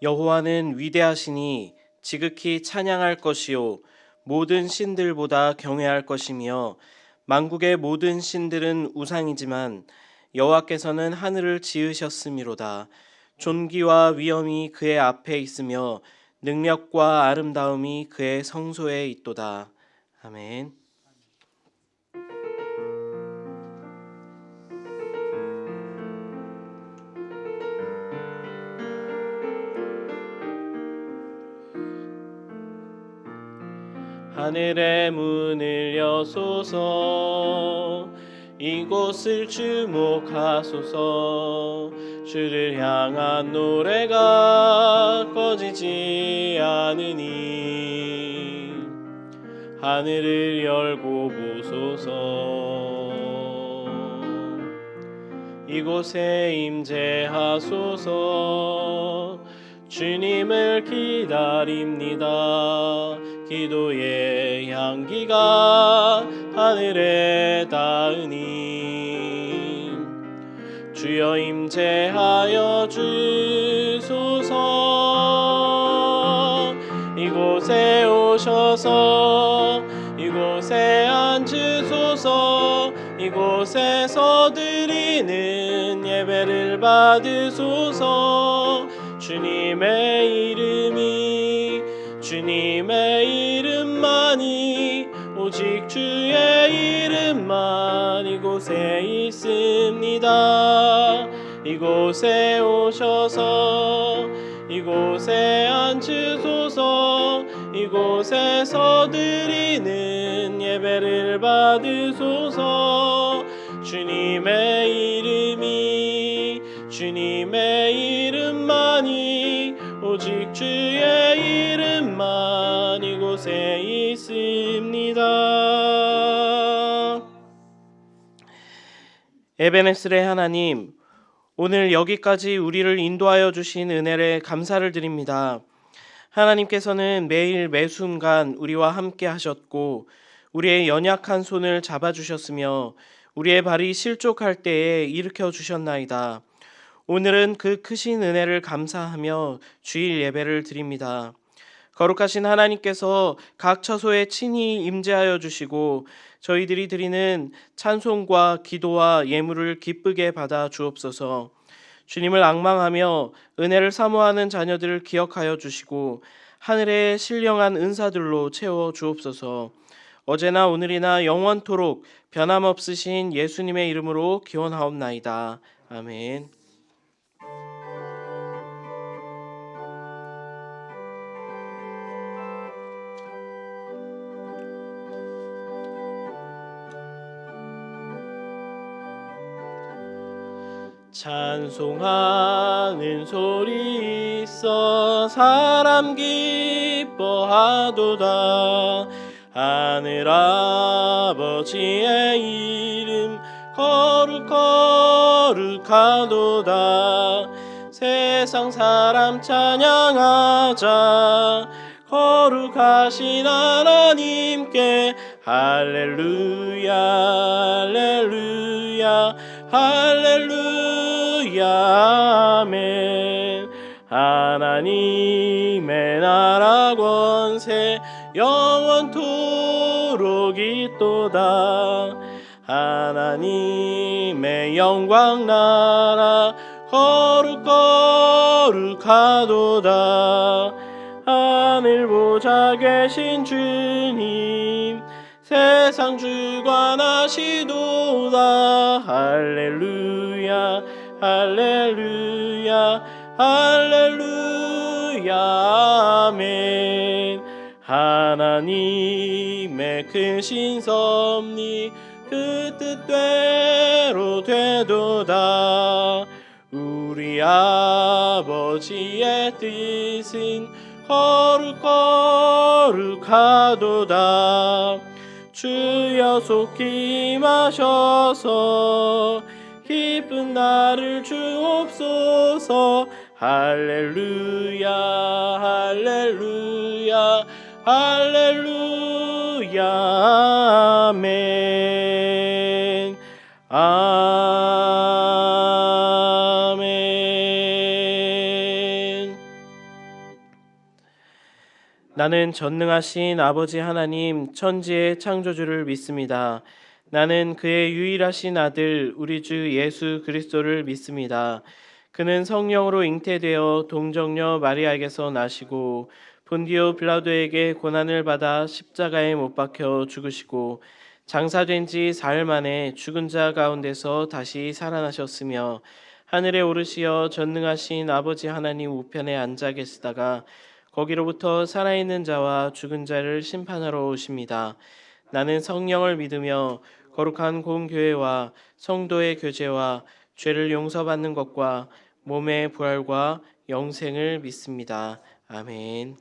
여호와는 위대하시니 지극히 찬양할 것이요 모든 신들보다 경외할 것이며 만국의 모든 신들은 우상이지만 여호와께서는 하늘을 지으셨음이로다. 존귀와 위엄이 그의 앞에 있으며 능력과 아름다움이 그의 성소에 있도다. 아멘. 하늘의 문을 여소서, 이곳을 주목하소서. 주를 향한 노래가 꺼지지 않으니 하늘을 열고 보소서. 이곳에 임재하소서. 주님을 기다립니다. 기도의 향기가 하늘에 닿으니 주여 임재하여 주소서. 이곳에 오셔서 이곳에 앉으소서. 이곳에서 드리는 예배를 받으소서. 주님의 이름만이 오직 주의 이름만 이곳에 있습니다. 이곳에 오셔서 이곳에 앉으소서. 이곳에서 드리는 예배를 받으소서. 주님의 이름만이 오직 주의 이름만 이곳에 있습니다. 에베네셀의 하나님, 오늘 여기까지 우리를 인도하여 주신 은혜에 감사를 드립니다. 하나님께서는 매일 매순간 우리와 함께 하셨고 우리의 연약한 손을 잡아주셨으며 우리의 발이 실족할 때에 일으켜 주셨나이다. 오늘은 그 크신 은혜를 감사하며 주일 예배를 드립니다. 거룩하신 하나님께서 각 처소에 친히 임재하여 주시고 저희들이 드리는 찬송과 기도와 예물을 기쁘게 받아 주옵소서. 주님을 앙망하며 은혜를 사모하는 자녀들을 기억하여 주시고 하늘의 신령한 은사들로 채워 주옵소서. 어제나 오늘이나 영원토록 변함없으신 예수님의 이름으로 기원하옵나이다. 아멘. 찬송하는 소리 있어 사람 기뻐하도다. 하늘 아버지의 이름 거룩하도다. 세상 사람 찬양하자. 거룩하신 하나님께 할렐루야 할렐루야 할렐루야 아멘. 하나님의 나라 권세 영원토록 있도다. 하나님의 영광 나라 거룩하도다. 하늘 보좌 계신 주님 세상 주관하시도다. 할렐루야 할렐루야 할렐루야 아멘. 하나님의 크신 섭리 그 뜻대로 되도다. 우리 아버지의 뜻은 거룩하도다. 주여 속히 임하셔서 기쁜 날을 주옵소서. 할렐루야 할렐루야 할렐루야 아멘. 아멘. 나는 전능하신 아버지 하나님 천지의 창조주를 믿습니다. 나는 그의 유일하신 아들 우리 주 예수 그리스도를 믿습니다. 그는 성령으로 잉태되어 동정녀 마리아에게서 나시고 본디오 빌라도에게 고난을 받아 십자가에 못 박혀 죽으시고 장사된 지 사흘 만에 죽은 자 가운데서 다시 살아나셨으며 하늘에 오르시어 전능하신 아버지 하나님 우편에 앉아 계시다가 거기로부터 살아있는 자와 죽은 자를 심판하러 오십니다. 나는 성령을 믿으며 거룩한 공교회와 성도의 교제와 죄를 용서받는 것과 몸의 부활과 영생을 믿습니다. 아멘.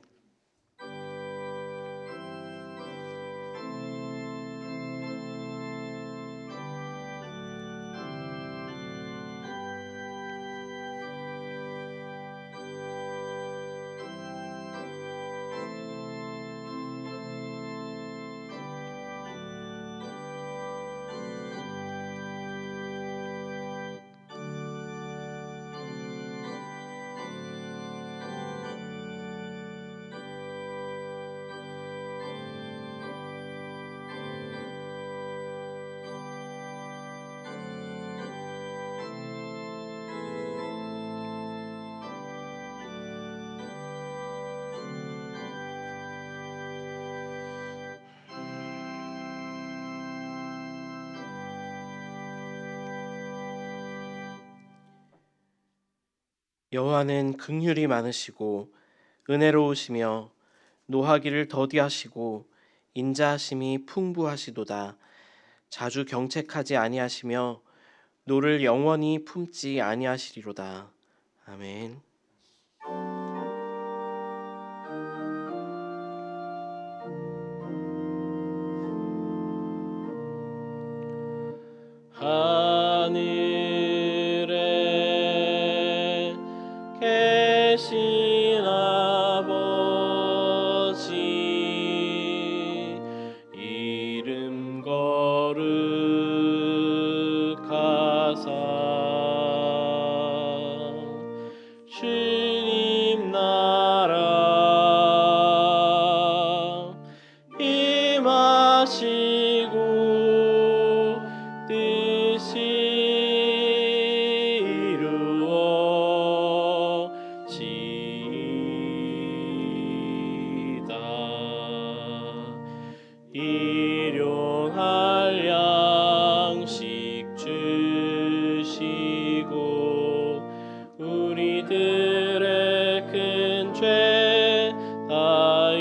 여호와는 긍휼이 많으시고 은혜로우시며 노하기를 더디하시고 인자하심이 풍부하시도다. 자주 경책하지 아니하시며 노를 영원히 품지 아니하시리로다. 아멘. 하늘에 계신 아버지 이름 거룩하사 주님 나라 임하시고 뜻이 이루어지이다. 일용할 양식 주시고 우리들의 큰 죄 다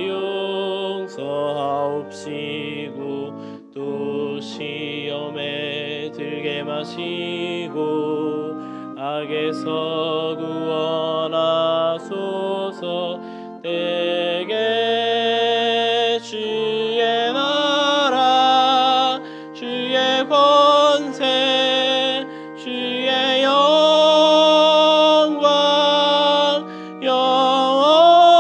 용서하옵시고 또 시험에 들게 마시고 악에서 구원하소서. 내게 주의 나라 주의 권세 주의 영광 영원히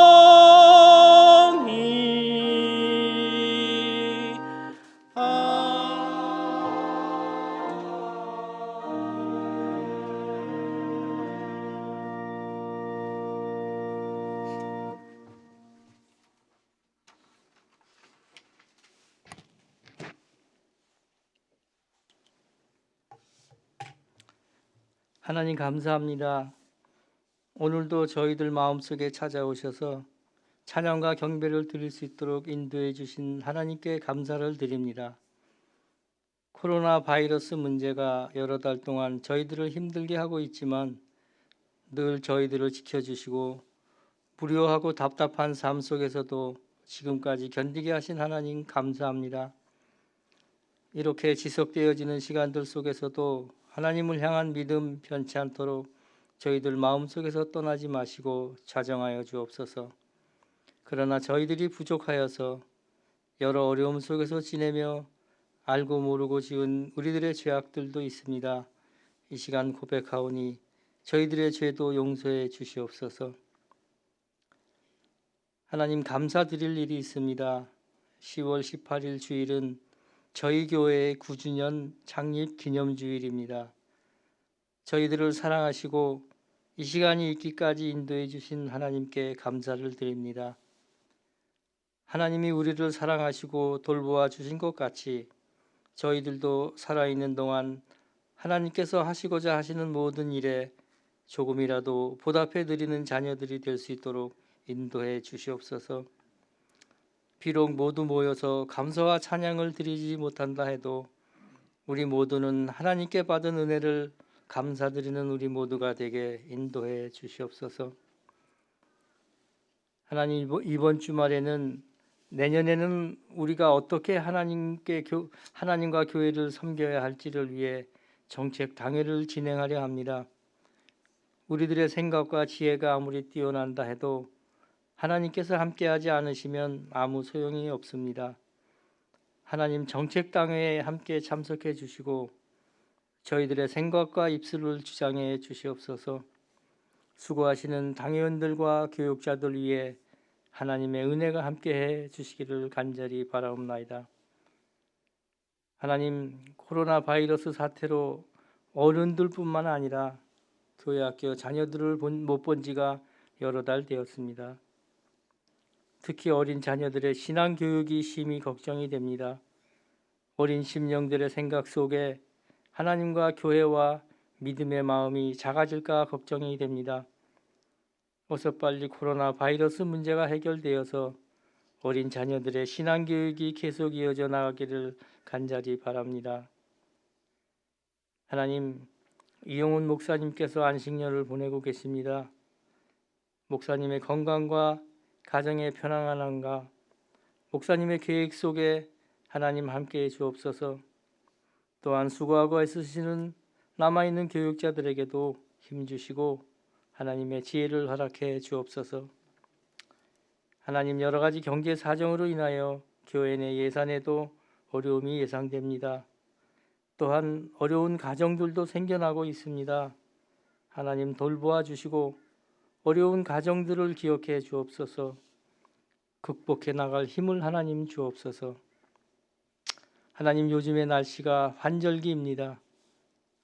하나님 감사합니다. 오늘도 저희들 마음속에 찾아오셔서 찬양과 경배를 드릴 수 있도록 인도해 주신 하나님께 감사를 드립니다. 코로나 바이러스 문제가 여러 달 동안 저희들을 힘들게 하고 있지만 늘 저희들을 지켜주시고 무료하고 답답한 삶 속에서도 지금까지 견디게 하신 하나님 감사합니다. 이렇게 지속되어지는 시간들 속에서도 하나님을 향한 믿음 변치 않도록 저희들 마음속에서 떠나지 마시고 자정하여 주옵소서. 그러나 저희들이 부족하여서 여러 어려움 속에서 지내며 알고 모르고 지은 우리들의 죄악들도 있습니다. 이 시간 고백하오니 저희들의 죄도 용서해 주시옵소서. 하나님 감사드릴 일이 있습니다. 10월 18일 주일은 저희 교회의 9주년 창립 기념주일입니다. 저희들을 사랑하시고 이 시간이 있기까지 인도해 주신 하나님께 감사를 드립니다. 하나님이 우리를 사랑하시고 돌보아 주신 것 같이 저희들도 살아있는 동안 하나님께서 하시고자 하시는 모든 일에 조금이라도 보답해 드리는 자녀들이 될 수 있도록 인도해 주시옵소서. 비록 모두 모여서 감사와 찬양을 드리지 못한다 해도 우리 모두는 하나님께 받은 은혜를 감사드리는 우리 모두가 되게 인도해 주시옵소서. 하나님, 이번 주말에는 내년에는 우리가 어떻게 하나님과 교회를 섬겨야 할지를 위해 정책 당회를 진행하려 합니다. 우리들의 생각과 지혜가 아무리 뛰어난다 해도 하나님께서 함께하지 않으시면 아무 소용이 없습니다. 하나님, 정책 당회에 함께 참석해 주시고 저희들의 생각과 입술을 주장해 주시옵소서. 수고하시는 당회원들과 교육자들 위해 하나님의 은혜가 함께해 주시기를 간절히 바라옵나이다. 하나님, 코로나 바이러스 사태로 어른들뿐만 아니라 교회 학교 자녀들을 못 본 지가 여러 달 되었습니다. 특히 어린 자녀들의 신앙 교육이 심히 걱정이 됩니다. 어린 심령들의 생각 속에 하나님과 교회와 믿음의 마음이 작아질까 걱정이 됩니다. 어서 빨리 코로나 바이러스 문제가 해결되어서 어린 자녀들의 신앙 교육이 계속 이어져 나가기를 간절히 바랍니다. 하나님, 이용훈 목사님께서 안식년을 보내고 계십니다. 목사님의 건강과 가정의 편안함과 목사님의 계획 속에 하나님 함께해 주옵소서. 또한 수고하고 애쓰시는 남아있는 교육자들에게도 힘주시고 하나님의 지혜를 허락해 주옵소서. 하나님, 여러 가지 경제 사정으로 인하여 교회 내 예산에도 어려움이 예상됩니다. 또한 어려운 가정들도 생겨나고 있습니다. 하나님, 돌보아 주시고 어려운 가정들을 기억해 주옵소서. 극복해 나갈 힘을 하나님 주옵소서. 하나님, 요즘의 날씨가 환절기입니다.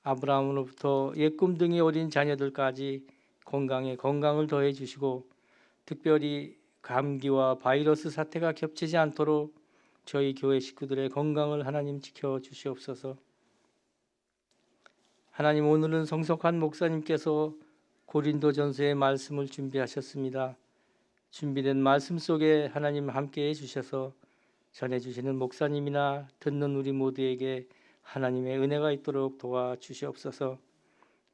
아브라함으로부터 옛꿈둥이 어린 자녀들까지 건강에 건강을 더해 주시고 특별히 감기와 바이러스 사태가 겹치지 않도록 저희 교회 식구들의 건강을 하나님 지켜 주시옵소서. 하나님, 오늘은 성석환 목사님께서 고린도전서의 말씀을 준비하셨습니다. 준비된 말씀 속에 하나님 함께해 주셔서 전해주시는 목사님이나 듣는 우리 모두에게 하나님의 은혜가 있도록 도와주시옵소서.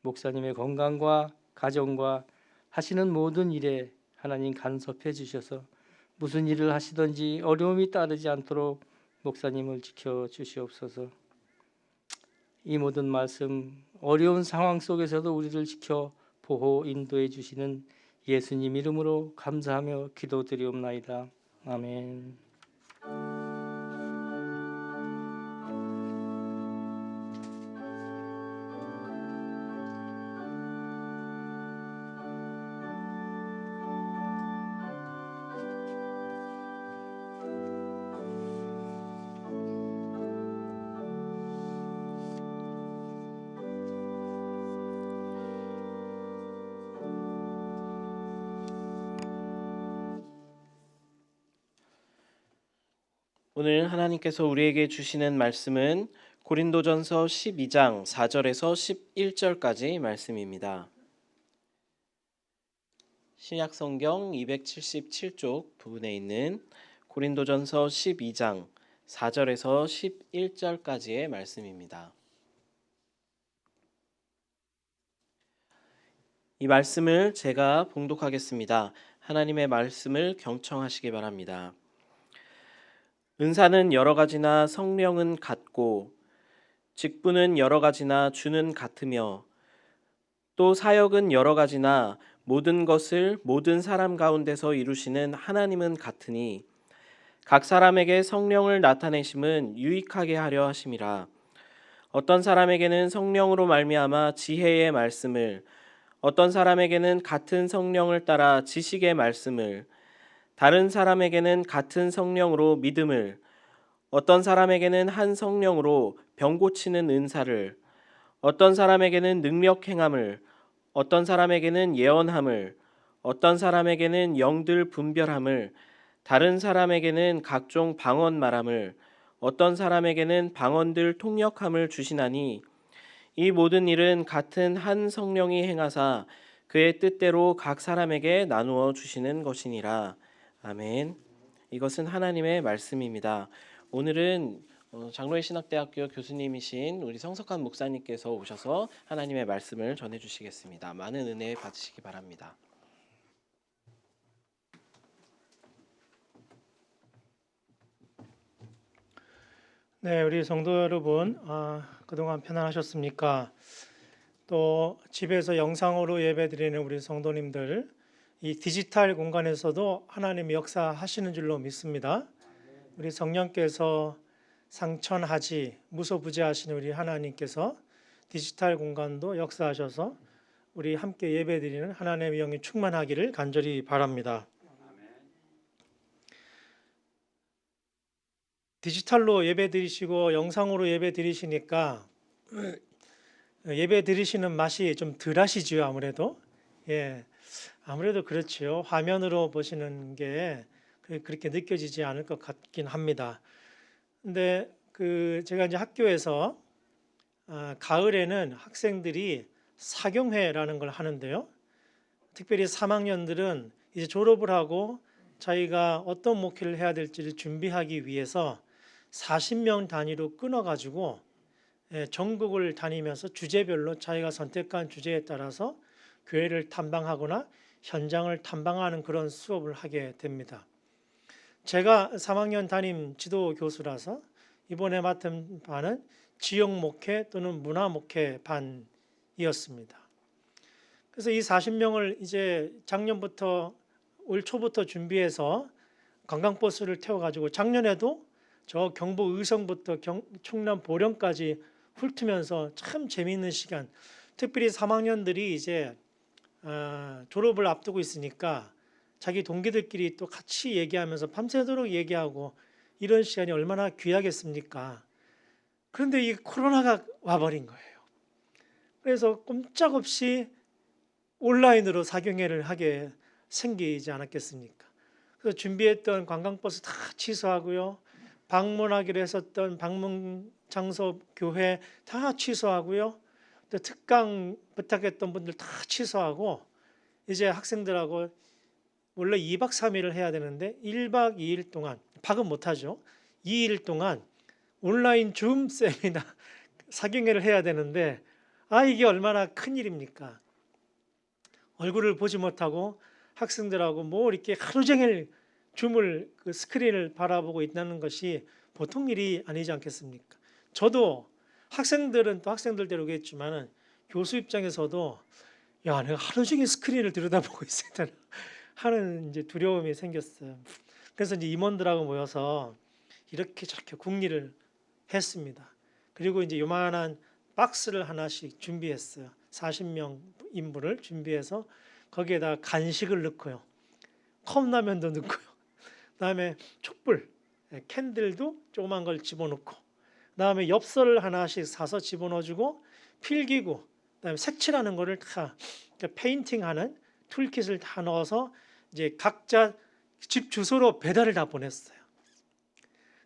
목사님의 건강과 가정과 하시는 모든 일에 하나님 간섭해 주셔서 무슨 일을 하시든지 어려움이 따르지 않도록 목사님을 지켜 주시옵소서. 이 모든 말씀, 어려운 상황 속에서도 우리를 지켜 보호 인도해 주시는 예수님 이름으로 감사하며 기도드리옵나이다. 아멘. 오늘 하나님께서 우리에게 주시는 말씀은 고린도전서 12장 4절에서 11절까지 말씀입니다. 신약성경 277쪽 부분에 있는 고린도전서 12장 4절에서 11절까지의 말씀입니다. 이 말씀을 제가 봉독하겠습니다. 하나님의 말씀을 경청하시기 바랍니다. 은사는 여러 가지나 성령은 같고 직분은 여러 가지나 주는 같으며 또 사역은 여러 가지나 모든 것을 모든 사람 가운데서 이루시는 하나님은 같으니 각 사람에게 성령을 나타내심은 유익하게 하려 하심이라. 어떤 사람에게는 성령으로 말미암아 지혜의 말씀을, 어떤 사람에게는 같은 성령을 따라 지식의 말씀을, 다른 사람에게는 같은 성령으로 믿음을, 어떤 사람에게는 한 성령으로 병 고치는 은사를, 어떤 사람에게는 능력 행함을, 어떤 사람에게는 예언함을, 어떤 사람에게는 영들 분별함을, 다른 사람에게는 각종 방언 말함을, 어떤 사람에게는 방언들 통역함을 주시나니 이 모든 일은 같은 한 성령이 행하사 그의 뜻대로 각 사람에게 나누어 주시는 것이니라. 아멘. 이것은 하나님의 말씀입니다. 오늘은 장로회 신학대학교 교수님이신 우리 성석환 목사님께서 오셔서 하나님의 말씀을 전해 주시겠습니다. 많은 은혜 받으시기 바랍니다. 네, 우리 성도 여러분, 그동안 편안하셨습니까? 또 집에서 영상으로 예배드리는 우리 성도님들, 이 디지털 공간에서도 하나님이 역사하시는 줄로 믿습니다. 우리 성령께서 상천하지 무소부재하시는 우리 하나님께서 디지털 공간도 역사하셔서 우리 함께 예배드리는 하나님의 영이 충만하기를 간절히 바랍니다. 디지털로 예배드리시고 영상으로 예배드리시니까 예배드리시는 맛이 좀 덜하시죠, 아무래도. 예, 아무래도 그렇지요. 화면으로 보시는 게 그렇게 느껴지지 않을 것 같긴 합니다. 근데 제가 이제 학교에서 가을에는 학생들이 사경회라는 걸 하는데요. 특별히 3학년들은 이제 졸업을 하고 자기가 어떤 목회를 해야 될지를 준비하기 위해서 40명 단위로 끊어가지고 전국을 다니면서 주제별로 자기가 선택한 주제에 따라서 교회를 탐방하거나 현장을 탐방하는 그런 수업을 하게 됩니다. 제가 3학년 담임 지도 교수라서 이번에 맡은 반은 지역 목회 또는 문화 목회 반이었습니다. 그래서 이 40명을 이제 작년부터 올 초부터 준비해서 관광버스를 태워가지고 작년에도 저 경북 의성부터 충남 보령까지 훑으면서 참 재미있는 시간, 특별히 3학년들이 이제 졸업을 앞두고 있으니까 자기 동기들끼리 또 같이 얘기하면서 밤새도록 얘기하고 이런 시간이 얼마나 귀하겠습니까? 그런데 이 코로나가 와버린 거예요. 그래서 꼼짝없이 온라인으로 사경회를 하게 생기지 않았겠습니까? 그래서 준비했던 관광버스 다 취소하고요. 방문하기로 했었던 방문 장소 교회 다 취소하고요. 또 특강 부탁했던 분들 다 취소하고 이제 학생들하고 원래 2박 3일을 해야 되는데 1박 2일 동안 박은 못하죠. 2일 동안 온라인 줌 세미나 사경회를 해야 되는데 이게 얼마나 큰일입니까? 얼굴을 보지 못하고 학생들하고 뭐 이렇게 하루 종일 줌을 스크린을 바라보고 있다는 것이 보통 일이 아니지 않겠습니까? 저도 학생들은 또 학생들대로겠지만은 교수 입장에서도 야, 내가 하루 종일 스크린을 들여다보고 있어야 되나 하는 이제 두려움이 생겼어요. 그래서 이제 임원들하고 모여서 이렇게 저렇게 궁리를 했습니다. 그리고 이제 요만한 박스를 하나씩 준비했어요. 40명 인부를 준비해서 거기에다 간식을 넣고요. 컵라면도 넣고요. 그다음에 촛불, 캔들도 조그만 걸 집어넣고, 그다음에 엽서를 하나씩 사서 집어넣어주고, 필기구, 그다음에 색칠하는 거를 다 페인팅하는 툴킷을 다 넣어서 이제 각자 집 주소로 배달을 다 보냈어요.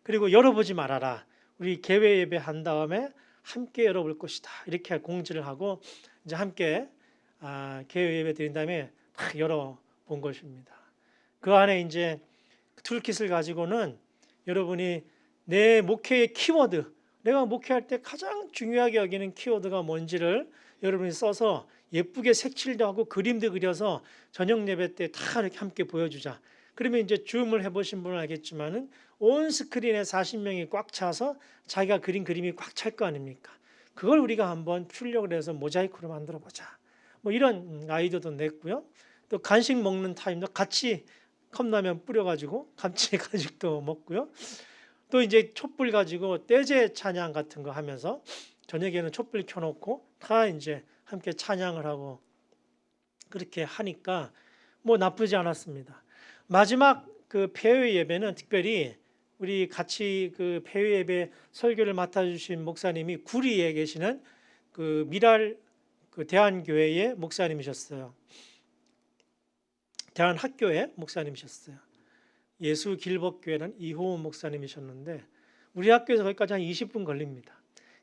그리고 열어보지 말아라. 우리 개회 예배 한 다음에 함께 열어볼 것이다. 이렇게 공지를 하고 이제 함께 개회 예배 드린 다음에 다 열어본 것입니다. 그 안에 이제 툴킷을 가지고는 여러분이 내 목회의 키워드, 내가 목회할 때 가장 중요하게 여기는 키워드가 뭔지를 여러분이 써서 예쁘게 색칠도 하고 그림도 그려서 저녁 예배 때 다 이렇게 함께 보여주자. 그러면 이제 줌을 해보신 분은 알겠지만은 온 스크린에 40명이 꽉 차서 자기가 그린 그림이 꽉 찰 거 아닙니까? 그걸 우리가 한번 출력을 해서 모자이크로 만들어 보자. 뭐 이런 아이디어도 냈고요. 또 간식 먹는 타임도 같이 컵라면 뿌려가지고 같이 간식도 먹고요. 또 이제 촛불 가지고 떼제 찬양 같은 거 하면서 저녁에는 촛불 켜놓고 다 이제 함께 찬양을 하고 그렇게 하니까 뭐 나쁘지 않았습니다. 마지막 그 폐회 예배는 특별히 우리 같이 그 폐회 예배 설교를 맡아주신 목사님이 구리에 계시는 그 미랄 그 대한교회의 목사님이셨어요. 대한학교의 목사님이셨어요. 예수 길법교회는 이호훈 목사님이셨는데 우리 학교에서 거기까지 한 20분 걸립니다.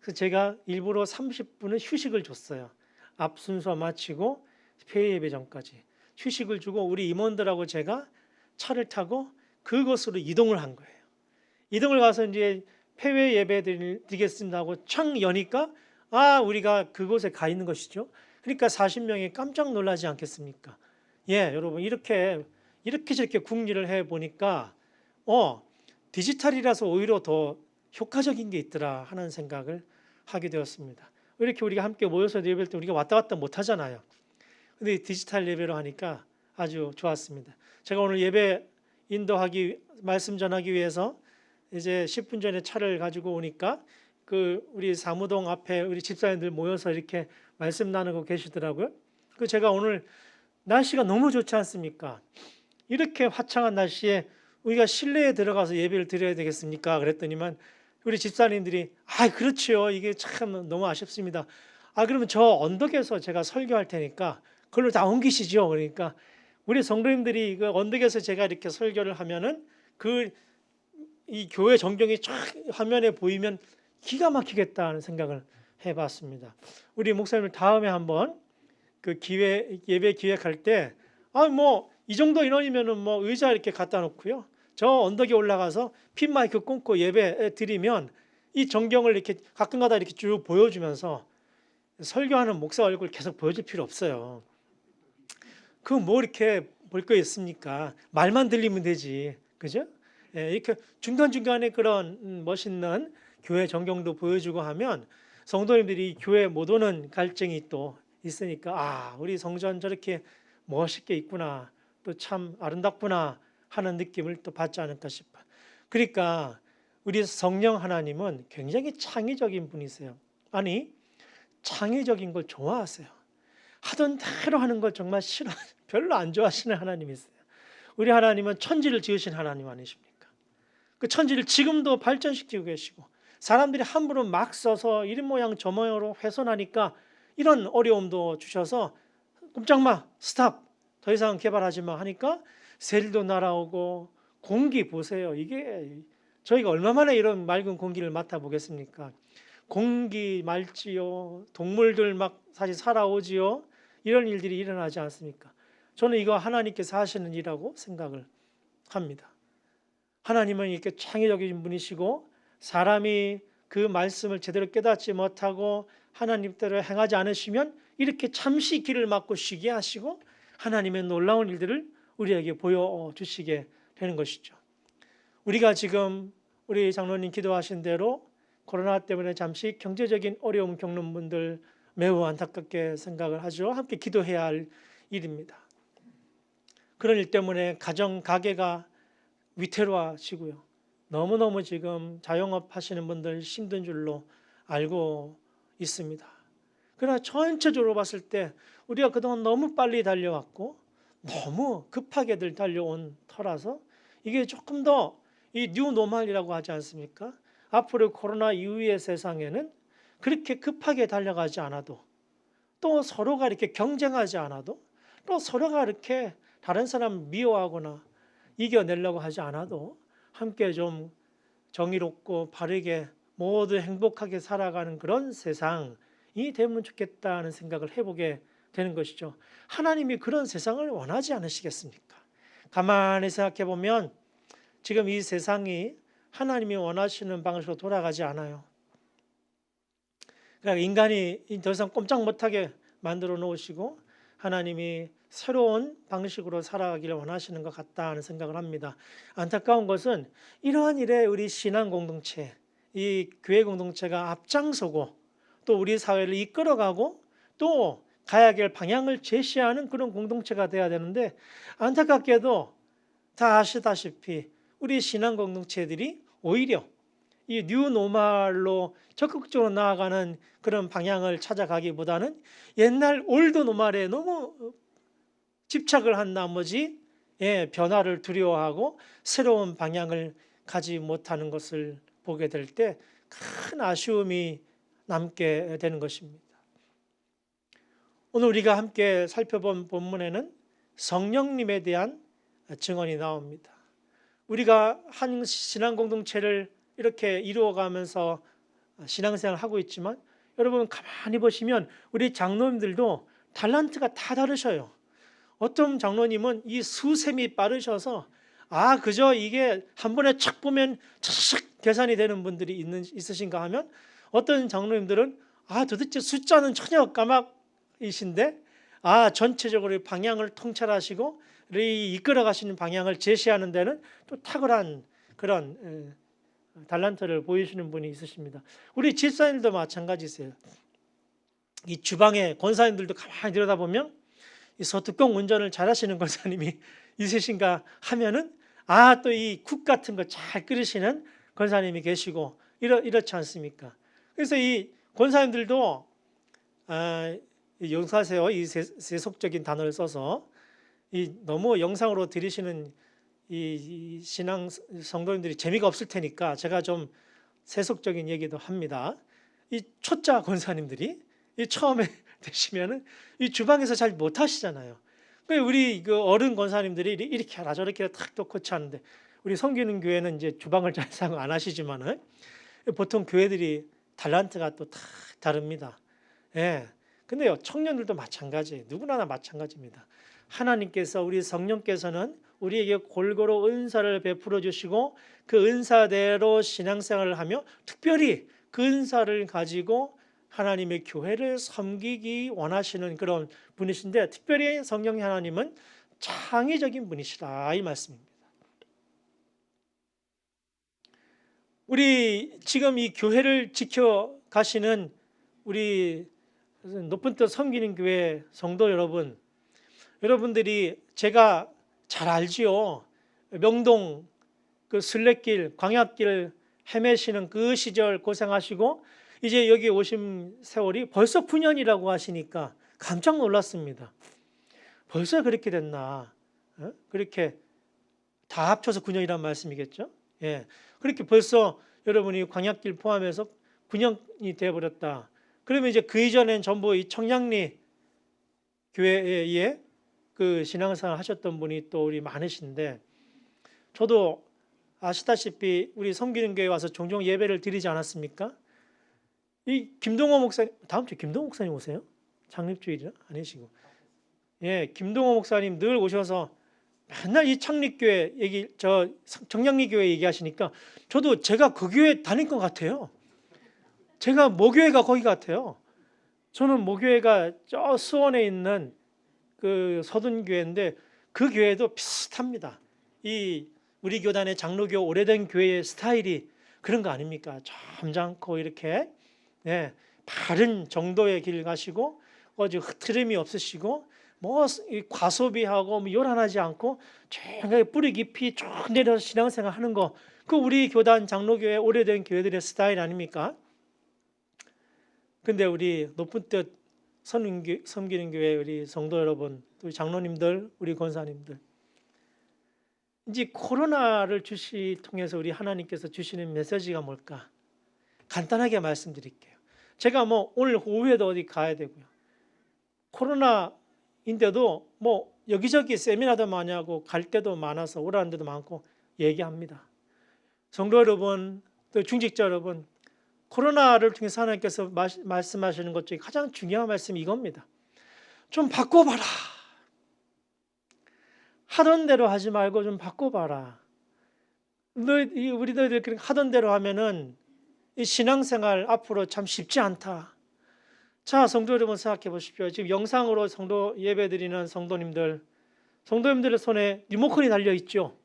그래서 제가 일부러 30분은 휴식을 줬어요. 앞 순서 마치고 폐회 예배 전까지 휴식을 주고 우리 임원들하고 제가 차를 타고 그곳으로 이동을 한 거예요. 이동을 가서 이제 폐회 예배 드리겠습니다 하고 창 여니까 우리가 그곳에 가 있는 것이죠. 그러니까 40명이 깜짝 놀라지 않겠습니까? 예, 여러분 이렇게 저렇게 궁리를 해 보니까 디지털이라서 오히려 더 효과적인 게 있더라 하는 생각을 하게 되었습니다. 이렇게 우리가 함께 모여서 예배할 때 우리가 왔다 갔다 못 하잖아요. 근데 디지털 예배로 하니까 아주 좋았습니다. 제가 오늘 예배 말씀 전하기 위해서 이제 10분 전에 차를 가지고 오니까 우리 사무동 앞에 우리 집사님들 모여서 이렇게 말씀 나누고 계시더라고요. 제가 오늘 날씨가 너무 좋지 않습니까? 이렇게 화창한 날씨에 우리가 실내에 들어가서 예배를 드려야 되겠습니까? 그랬더니만 우리 집사님들이 그렇지요. 이게 참 너무 아쉽습니다. 그러면 저 언덕에서 제가 설교할 테니까 그걸로 다 옮기시죠. 그러니까 우리 성도님들이 그 언덕에서 제가 이렇게 설교를 하면은 이 교회 전경이 쫙 화면에 보이면 기가 막히겠다는 생각을 해봤습니다. 우리 목사님을 다음에 한번 예배 기획할 때 이 정도 인원이면은 의자 이렇게 갖다 놓고요. 저 언덕에 올라가서 핀 마이크 꽂고 예배 드리면 이 전경을 이렇게 가끔가다 이렇게 쭉 보여주면서 설교하는 목사 얼굴 계속 보여줄 필요 없어요. 이렇게 볼 거 있습니까? 말만 들리면 되지, 그죠? 이렇게 중간중간에 그런 멋있는 교회 전경도 보여주고 하면 성도님들이 교회 못 오는 갈증이 또 있으니까 우리 성전 저렇게 멋있게 있구나, 또 참 아름답구나 하는 느낌을 또 받지 않을까 싶어요. 그러니까 우리 성령 하나님은 굉장히 창의적인 분이세요. 창의적인 걸 좋아하세요. 하던 대로 하는 걸 정말 별로 안 좋아하시는 하나님이세요. 우리 하나님은 천지를 지으신 하나님 아니십니까? 그 천지를 지금도 발전시키고 계시고 사람들이 함부로 막 써서 이런 모양 저 모양으로 훼손하니까 이런 어려움도 주셔서 꼼짝마, 스탑, 더 이상 개발하지 마 하니까 셀도 날아오고 공기 보세요. 이게 저희가 얼마 만에 이런 맑은 공기를 맡아보겠습니까? 공기 맑지요. 동물들 막 사실 살아오지요. 이런 일들이 일어나지 않습니까? 저는 이거 하나님께서 하시는 일이라고 생각을 합니다. 하나님은 이렇게 창의적인 분이시고 사람이 그 말씀을 제대로 깨닫지 못하고 하나님대로 행하지 않으시면 이렇게 잠시 길을 막고 쉬게 하시고 하나님의 놀라운 일들을 우리에게 보여주시게 되는 것이죠. 우리가 지금 우리 장로님 기도하신 대로 코로나 때문에 잠시 경제적인 어려움 겪는 분들 매우 안타깝게 생각을 하죠. 함께 기도해야 할 일입니다. 그런 일 때문에 가게가 위태로워지고요. 너무너무 지금 자영업 하시는 분들 힘든 줄로 알고 있습니다. 그러나 전체적으로 봤을 때 우리가 그동안 너무 빨리 달려왔고 너무 급하게들 달려온 터라서 이게 조금 더 이 뉴노멀이라고 하지 않습니까? 앞으로 코로나 이후의 세상에는 그렇게 급하게 달려가지 않아도 또 서로가 이렇게 경쟁하지 않아도 또 서로가 이렇게 다른 사람 미워하거나 이겨내려고 하지 않아도 함께 좀 정의롭고 바르게 모두 행복하게 살아가는 그런 세상이 되면 좋겠다는 생각을 해보게 되는 것이죠. 하나님이 그런 세상을 원하지 않으시겠습니까? 가만히 생각해 보면 지금 이 세상이 하나님이 원하시는 방식으로 돌아가지 않아요. 그러니까 인간이 더 이상 꼼짝 못하게 만들어 놓으시고 하나님이 새로운 방식으로 살아가기를 원하시는 것 같다는 생각을 합니다. 안타까운 것은 이러한 일에 우리 신앙 공동체, 이 교회 공동체가 앞장서고 또 우리 사회를 이끌어가고 또 가야 될 방향을 제시하는 그런 공동체가 돼야 되는데 안타깝게도 다 아시다시피 우리 신앙 공동체들이 오히려 이 뉴노멀로 적극적으로 나아가는 그런 방향을 찾아가기보다는 옛날 올드 노멀에 너무 집착을 한 나머지 변화를 두려워하고 새로운 방향을 가지 못하는 것을 보게 될 때 큰 아쉬움이 남게 되는 것입니다. 오늘 우리가 함께 살펴본 본문에는 성령님에 대한 증언이 나옵니다. 우리가 한 신앙 공동체를 이렇게 이루어가면서 신앙생활을 하고 있지만 여러분 가만히 보시면 우리 장로님들도 달란트가 다 다르셔요. 어떤 장로님은 이 수셈이 빠르셔서 그저 이게 한 번에 척 보면 착 계산이 되는 분들이 있으신가 하면 어떤 장로님들은 도대체 숫자는 전혀 까막이신데 전체적으로 방향을 통찰하시고 이끌어 가시는 방향을 제시하는 데는 또 탁월한 그런 달란트를 보이시는 분이 있으십니다. 우리 집사님도 마찬가지세요. 이 주방에 권사님들도 가만히 들여다보면 이 소뚜껑 운전을 잘하시는 권사님이 있으신가 하면은 또 이 국 같은 거 잘 끓이시는 권사님이 계시고 이렇지 않습니까? 그래서 이 권사님들도 용서하세요. 이 세속적인 단어를 써서 너무 영상으로 들으시는 이 신앙 성도님들이 재미가 없을 테니까 제가 좀 세속적인 얘기도 합니다. 이 초짜 권사님들이 처음에 되시면은 이 주방에서 잘 못하시잖아요. 우리 그 어른 권사님들이 이렇게 하라 저렇게 탁 고치하는데 우리 섬기는 교회는 이제 주방을 잘 사용 안 하시지만은 보통 교회들이 달란트가 또 다 다릅니다. 예. 근데요 청년들도 마찬가지예요. 누구나 다 마찬가지입니다. 하나님께서 우리 성령께서는 우리에게 골고루 은사를 베풀어 주시고 그 은사대로 신앙생활을 하며 특별히 그 은사를 가지고 하나님의 교회를 섬기기 원하시는 그런 분이신데 특별히 성령 하나님은 창의적인 분이시다 이 말씀입니다. 우리 지금 이 교회를 지켜가시는 우리 높은 뜻 섬기는 교회 성도 여러분들이 제가 잘 알지요. 명동 그 순례길 광야길 헤매시는 그 시절 고생하시고 이제 여기 오신 세월이 벌써 9년이라고 하시니까 깜짝 놀랐습니다. 벌써 그렇게 됐나? 그렇게 다 합쳐서 9년이란 말씀이겠죠? 예. 그렇게 벌써 여러분이 광야길 포함해서 9년이 되어버렸다. 그러면 이제 그 이전엔 전부 이 청량리 교회에 그 신앙생활 하셨던 분이 또 우리 많으신데 저도 아시다시피 우리 섬기는 교회 와서 종종 예배를 드리지 않았습니까? 이 김동호 목사님 다음 주에 김동호 목사님 오세요? 창립주일 아니시고 김동호 목사님 늘 오셔서 맨날 이 창립교회 얘기 청량리 교회 얘기하시니까 저도 제가 그 교회 다닐 것 같아요. 제가 모교회가 거기 같아요. 저는 모교회가 저 수원에 있는 그 서둔교회인데 그 교회도 비슷합니다. 이 우리 교단의 장로교 오래된 교회의 스타일이 그런 거 아닙니까? 점잖고 이렇게 바른 정도의 길 가시고 어디 흐트름이 없으시고 뭐 과소비하고 뭐 요란하지 않고 정말 뿌리 깊이 쭉 내려서 신앙생활 하는 거 그 우리 교단 장로교회 오래된 교회들의 스타일 아닙니까? 근데 우리 높은 뜻 섬기는 교회 우리 성도 여러분, 우리 장로님들, 우리 권사님들 이제 코로나를 통해서 우리 하나님께서 주시는 메시지가 뭘까? 간단하게 말씀드릴게요. 제가 뭐 오늘 오후에도 어디 가야 되고요. 코로나인데도 뭐 여기저기 세미나도 많이 하고 갈 때도 많아서 오라는 데도 많고 얘기합니다. 성도 여러분, 또 중직자 여러분, 코로나를 통해서 하나님께서 말씀하시는 것 중에 가장 중요한 말씀이 이겁니다. 좀 바꿔봐라. 하던 대로 하지 말고 좀 바꿔봐라. 우리 너희들 그렇게 하던 대로 하면은 이 신앙생활 앞으로 참 쉽지 않다. 자, 성도 여러분 생각해 보십시오. 지금 영상으로 성도 예배드리는 성도님들의 손에 리모컨이 달려 있죠.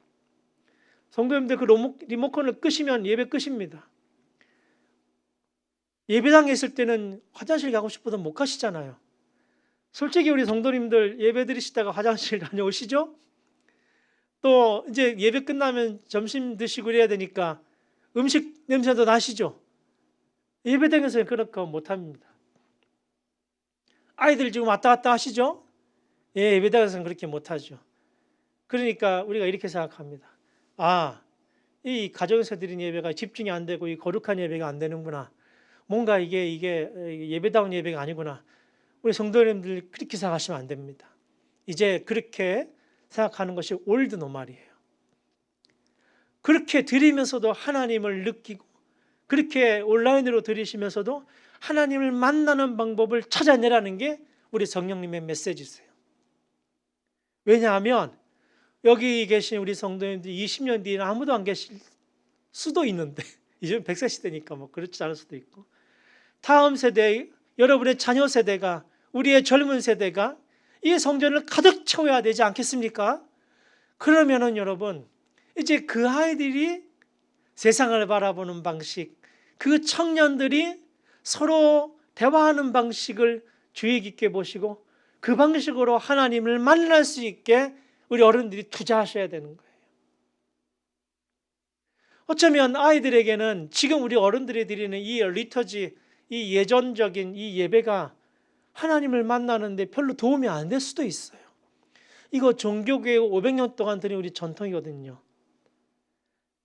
성도님들 그 리모컨을 끄시면 예배 끝입니다. 예배당에 있을 때는 화장실 가고 싶어도 못 가시잖아요. 솔직히 우리 성도님들 예배 드리시다가 화장실 다녀오시죠? 또 이제 예배 끝나면 점심 드시고 이래야 되니까 음식 냄새도 나시죠? 예배당에서는 그렇게 못합니다. 아이들 지금 왔다 갔다 하시죠? 예배당에서는 그렇게 못하죠. 그러니까 우리가 이렇게 생각합니다. 이 가정에서 드린 예배가 집중이 안 되고 이 거룩한 예배가 안 되는구나. 뭔가 이게 예배다운 예배가 아니구나. 우리 성도님들 그렇게 생각하시면 안 됩니다. 이제 그렇게 생각하는 것이 올드 노말이에요. 그렇게 드리면서도 하나님을 느끼고, 그렇게 온라인으로 드리시면서도 하나님을 만나는 방법을 찾아내라는 게 우리 성령님의 메시지세요. 왜냐하면 여기 계신 우리 성도님들이 20년 뒤에는 아무도 안 계실 수도 있는데, 이제 100세 시대니까 뭐 그렇지 않을 수도 있고, 다음 세대, 여러분의 자녀 세대가, 우리의 젊은 세대가 이 성전을 가득 채워야 되지 않겠습니까? 그러면은 여러분, 이제 그 아이들이 세상을 바라보는 방식, 그 청년들이 서로 대화하는 방식을 주의 깊게 보시고 그 방식으로 하나님을 만날 수 있게 우리 어른들이 투자하셔야 되는 거예요. 어쩌면 아이들에게는 지금 우리 어른들이 드리는 이 리터지, 이 예전적인 이 예배가 하나님을 만나는데 별로 도움이 안 될 수도 있어요. 이거 종교교육 500년 동안 드린 우리 전통이거든요.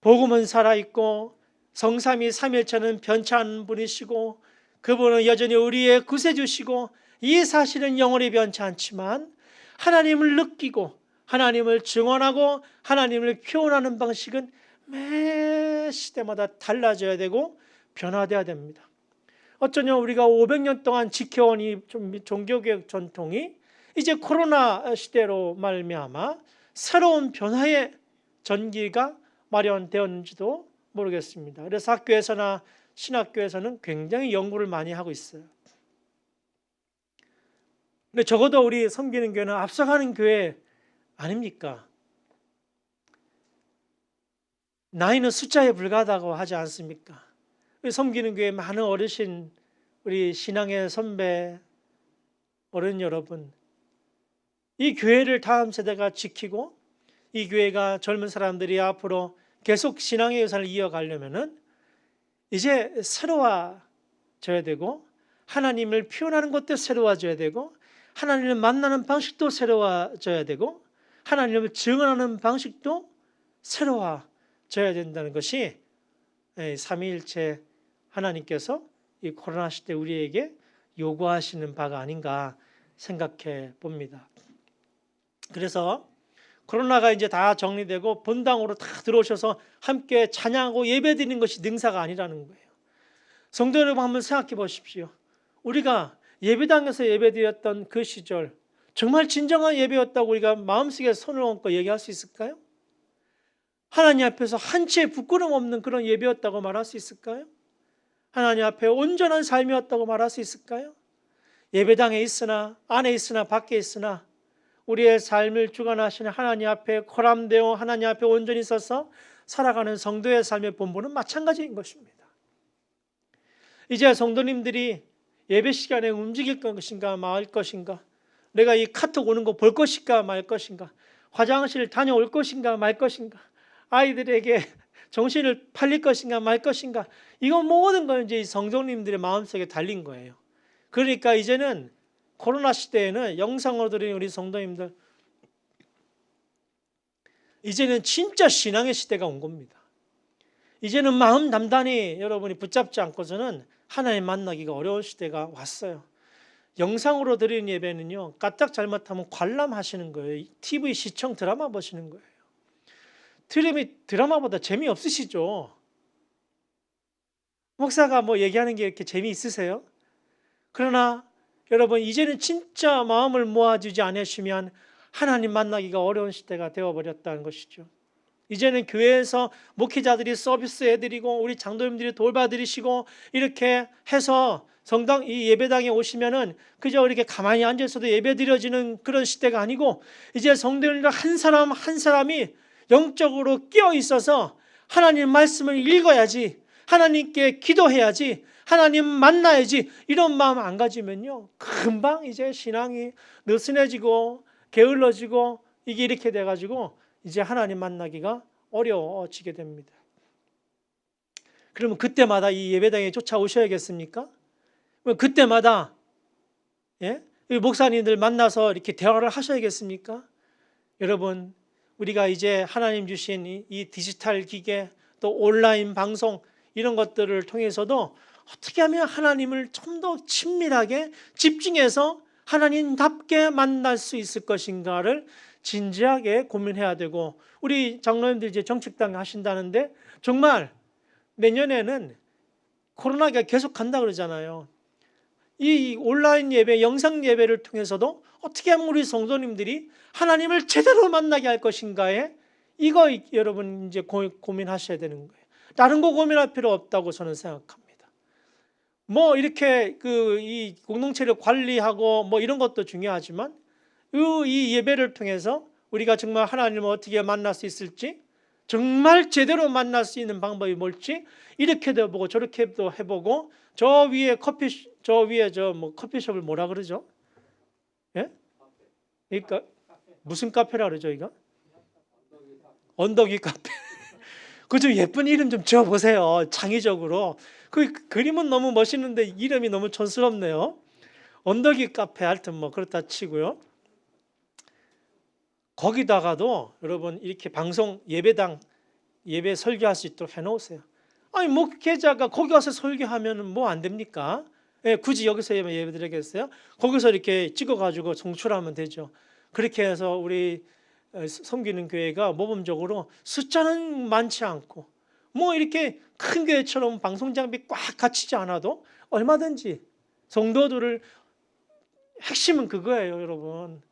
복음은 살아있고 성삼위 삼일체는 변치 않는 분이시고 그분은 여전히 우리의 구세주시고 이 사실은 영원히 변치 않지만 하나님을 느끼고 하나님을 증언하고 하나님을 표현하는 방식은 매 시대마다 달라져야 되고 변화되어야 됩니다. 어쩌면 우리가 500년 동안 지켜온 이 종교개혁 전통이 이제 코로나 시대로 말미암아 새로운 변화의 전기가 마련되었는지도 모르겠습니다. 그래서 학교에서나 신학교에서는 굉장히 연구를 많이 하고 있어요. 근데 적어도 우리 섬기는 교회는 앞서가는 교회 아닙니까? 나이는 숫자에 불과하다고 하지 않습니까? 우리 섬기는 교회 많은 어르신, 우리 신앙의 선배, 어른 여러분, 이 교회를 다음 세대가 지키고 이 교회가 젊은 사람들이 앞으로 계속 신앙의 유산을 이어가려면은 이제 새로워져야 되고 하나님을 표현하는 것도 새로워져야 되고 하나님을 만나는 방식도 새로워져야 되고 하나님을 증언하는 방식도 새로워져야 된다는 것이 삼위일체 하나님께서 이 코로나 시대 우리에게 요구하시는 바가 아닌가 생각해 봅니다. 그래서 코로나가 이제 다 정리되고 본당으로 다 들어오셔서 함께 찬양하고 예배드리는 것이 능사가 아니라는 거예요. 성도 여러분 한번 생각해 보십시오. 우리가 예배당에서 예배드렸던 그 시절 정말 진정한 예배였다고 우리가 마음속에 손을 얹고 얘기할 수 있을까요? 하나님 앞에서 한치의 부끄럼 없는 그런 예배였다고 말할 수 있을까요? 하나님 앞에 온전한 삶이었다고 말할 수 있을까요? 예배당에 있으나 안에 있으나 밖에 있으나 우리의 삶을 주관하시는 하나님 앞에 코람되어 하나님 앞에 온전히 있어서 살아가는 성도의 삶의 본분은 마찬가지인 것입니다. 이제 성도님들이 예배 시간에 움직일 것인가 말 것인가, 내가 이 카톡 오는 거 볼 것인가 말 것인가, 화장실 다녀올 것인가 말 것인가, 아이들에게 정신을 팔릴 것인가 말 것인가, 이건 모든 건 이제 성도님들의 마음속에 달린 거예요. 그러니까 이제는 코로나 시대에는 영상으로 드리는 우리 성도님들, 이제는 진짜 신앙의 시대가 온 겁니다. 이제는 마음 단단히 여러분이 붙잡지 않고서는 하나님 만나기가 어려운 시대가 왔어요. 영상으로 드리는 예배는요, 까딱 잘못하면 관람하시는 거예요. TV 시청 드라마 보시는 거예요. 드라마보다 재미없으시죠? 목사가 뭐 얘기하는 게 이렇게 재미있으세요? 그러나 여러분 이제는 진짜 마음을 모아주지 않으시면 하나님 만나기가 어려운 시대가 되어버렸다는 것이죠. 이제는 교회에서 목회자들이 서비스 해드리고 우리 장로님들이 돌봐드리시고 이렇게 해서 성당 이 예배당에 오시면은 그저 이렇게 가만히 앉아서도 예배드려지는 그런 시대가 아니고 이제 성도님들 한 사람 한 사람이 영적으로 끼어 있어서 하나님 말씀을 읽어야지, 하나님께 기도해야지, 하나님 만나야지, 이런 마음 안 가지면요 금방 이제 신앙이 느슨해지고 게을러지고 이게 이렇게 돼가지고 이제 하나님 만나기가 어려워지게 됩니다. 그러면 그때마다 이 예배당에 쫓아오셔야겠습니까? 그때마다 목사님들 만나서 이렇게 대화를 하셔야겠습니까? 여러분, 우리가 이제 하나님 주신 이 디지털 기계 또 온라인 방송 이런 것들을 통해서도 어떻게 하면 하나님을 좀 더 친밀하게 집중해서 하나님답게 만날 수 있을 것인가를 진지하게 고민해야 되고, 우리 장로님들 이제 정책당 하신다는데 정말 내년에는 코로나가 계속 간다 그러잖아요. 이 온라인 예배, 영상 예배를 통해서도 어떻게 하면 우리 성도님들이 하나님을 제대로 만나게 할 것인가에 이거 여러분 이제 고민하셔야 되는 거예요. 다른 거 고민할 필요 없다고 저는 생각합니다. 뭐 이렇게 이 공동체를 관리하고 뭐 이런 것도 중요하지만 이 예배를 통해서 우리가 정말 하나님을 어떻게 만날 수 있을지, 정말 제대로 만날 수 있는 방법이 뭘지 이렇게도 해보고 저렇게도 해보고, 저 위에 커피숍을 뭐라 그러죠? 예? 그러니까 무슨 카페라 그러죠, 이거? 언덕 위 카페. 그 좀 예쁜 이름 좀 지어보세요. 창의적으로. 그 그림은 너무 멋있는데 이름이 너무 촌스럽네요. 언덕 위 카페, 하여튼 뭐 그렇다 치고요. 거기다가도 여러분 이렇게 방송 예배당 예배 설교할 수 있도록 해놓으세요. 아니 목회자가 거기 와서 설교하면 뭐 안 됩니까? 예, 굳이 여기서 예배 드리겠어요? 거기서 이렇게 찍어가지고 송출하면 되죠. 그렇게 해서 우리 섬기는 교회가 모범적으로 숫자는 많지 않고 뭐 이렇게 큰 교회처럼 방송 장비 꽉 갖추지 않아도 얼마든지 성도들을, 핵심은 그거예요, 여러분.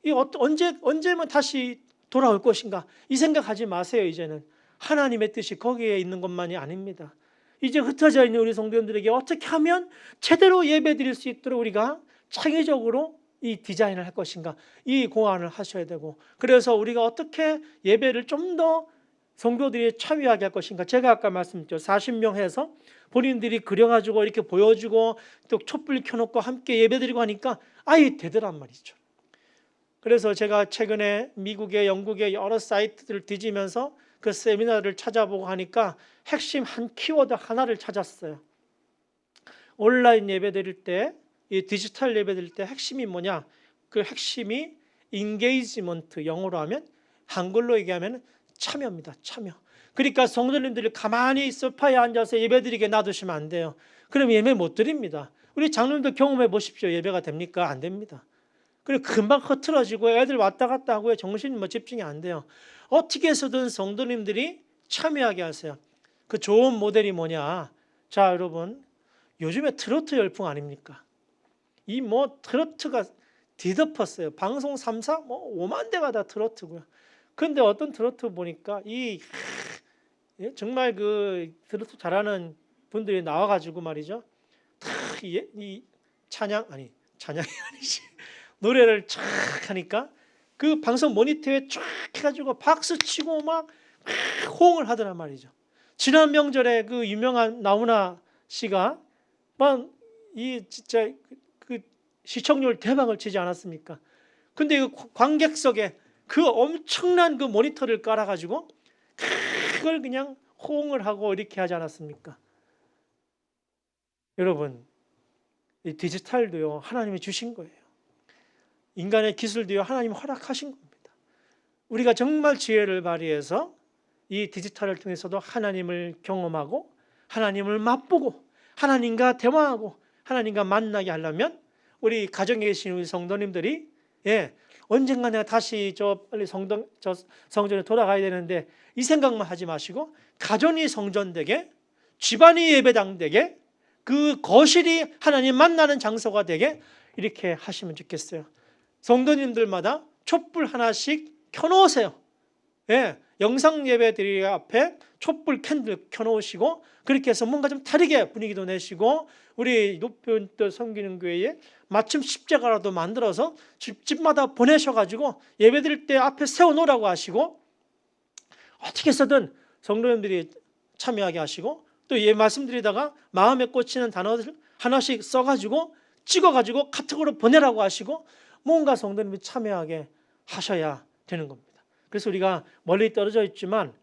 이 언제면 다시 돌아올 것인가 이 생각하지 마세요. 이제는 하나님의 뜻이 거기에 있는 것만이 아닙니다. 이제 흩어져 있는 우리 성도님들에게 어떻게 하면 제대로 예배 드릴 수 있도록 우리가 창의적으로 이 디자인을 할 것인가, 이 고안을 하셔야 되고, 그래서 우리가 어떻게 예배를 좀 더 성도들이 참여하게 할 것인가. 제가 아까 말씀드렸죠. 40명 해서 본인들이 그려가지고 이렇게 보여주고 또 촛불 켜놓고 함께 예배드리고 하니까 아예 되더란 말이죠. 그래서 제가 최근에 미국의, 영국의 여러 사이트들을 뒤지면서 그 세미나를 찾아보고 하니까 핵심 한 키워드 하나를 찾았어요. 온라인 예배 드릴 때, 이 디지털 예배 드릴 때 핵심이 뭐냐? 그 핵심이 인게이지먼트, 영어로 하면, 한글로 얘기하면 참여입니다. 참여. 그러니까 성도님들이 가만히 소파에 앉아서 예배 드리게 놔두시면 안 돼요. 그럼 예배 못 드립니다. 우리 장로님도 경험해 보십시오. 예배가 됩니까? 안 됩니다. 그리고 금방 흐트러지고 애들 왔다 갔다 하고 정신이 집중이 안 돼요. 어떻게 해서든 성도님들이 참여하게 하세요. 그 좋은 모델이 뭐냐? 자, 여러분, 요즘에 트로트 열풍 아닙니까? 이 뭐 트로트가 뒤덮었어요. 방송 3사 뭐 5만 대가 다 트로트고요. 그런데 어떤 트로트 보니까 정말 그 트로트 잘하는 분들이 나와가지고 말이죠. 이 찬양이 아니지. 노래를 쫙 하니까 그 방송 모니터에 쫙 해가지고 박수 치고 막 호응을 하더란 말이죠. 지난 명절에 그 유명한 나훈아 씨가 막 이 진짜 그 시청률 대박을 치지 않았습니까? 근데 그 관객석에 그 엄청난 그 모니터를 깔아가지고 그걸 그냥 호응을 하고 이렇게 하지 않았습니까? 여러분, 이 디지털도요 하나님이 주신 거예요. 인간의 기술도요 하나님이 허락하신 겁니다. 우리가 정말 지혜를 발휘해서 이 디지털을 통해서도 하나님을 경험하고 하나님을 맛보고 하나님과 대화하고 하나님과 만나게 하려면 우리 가정에 계신 우리 성도님들이 언젠가 내가 다시 빨리 성전에 돌아가야 되는데 이 생각만 하지 마시고 가정이 성전되게, 집안이 예배당 되게, 그 거실이 하나님 만나는 장소가 되게 이렇게 하시면 좋겠어요. 성도님들마다 촛불 하나씩 켜놓으세요. 영상 예배드리 앞에 촛불 캔들 켜놓으시고 그렇게 해서 뭔가 좀 다르게 분위기도 내시고, 우리 높은 또 섬기는 교회에 마침 십자가라도 만들어서 집마다 보내셔가지고 예배드릴 때 앞에 세워놓으라고 하시고, 어떻게 해서든 성도님들이 참여하게 하시고, 또 말씀드리다가 마음에 꽂히는 단어들 하나씩 써가지고 찍어가지고 카톡으로 보내라고 하시고, 뭔가 성도님이 참여하게 하셔야 되는 겁니다. 그래서 우리가 멀리 떨어져 있지만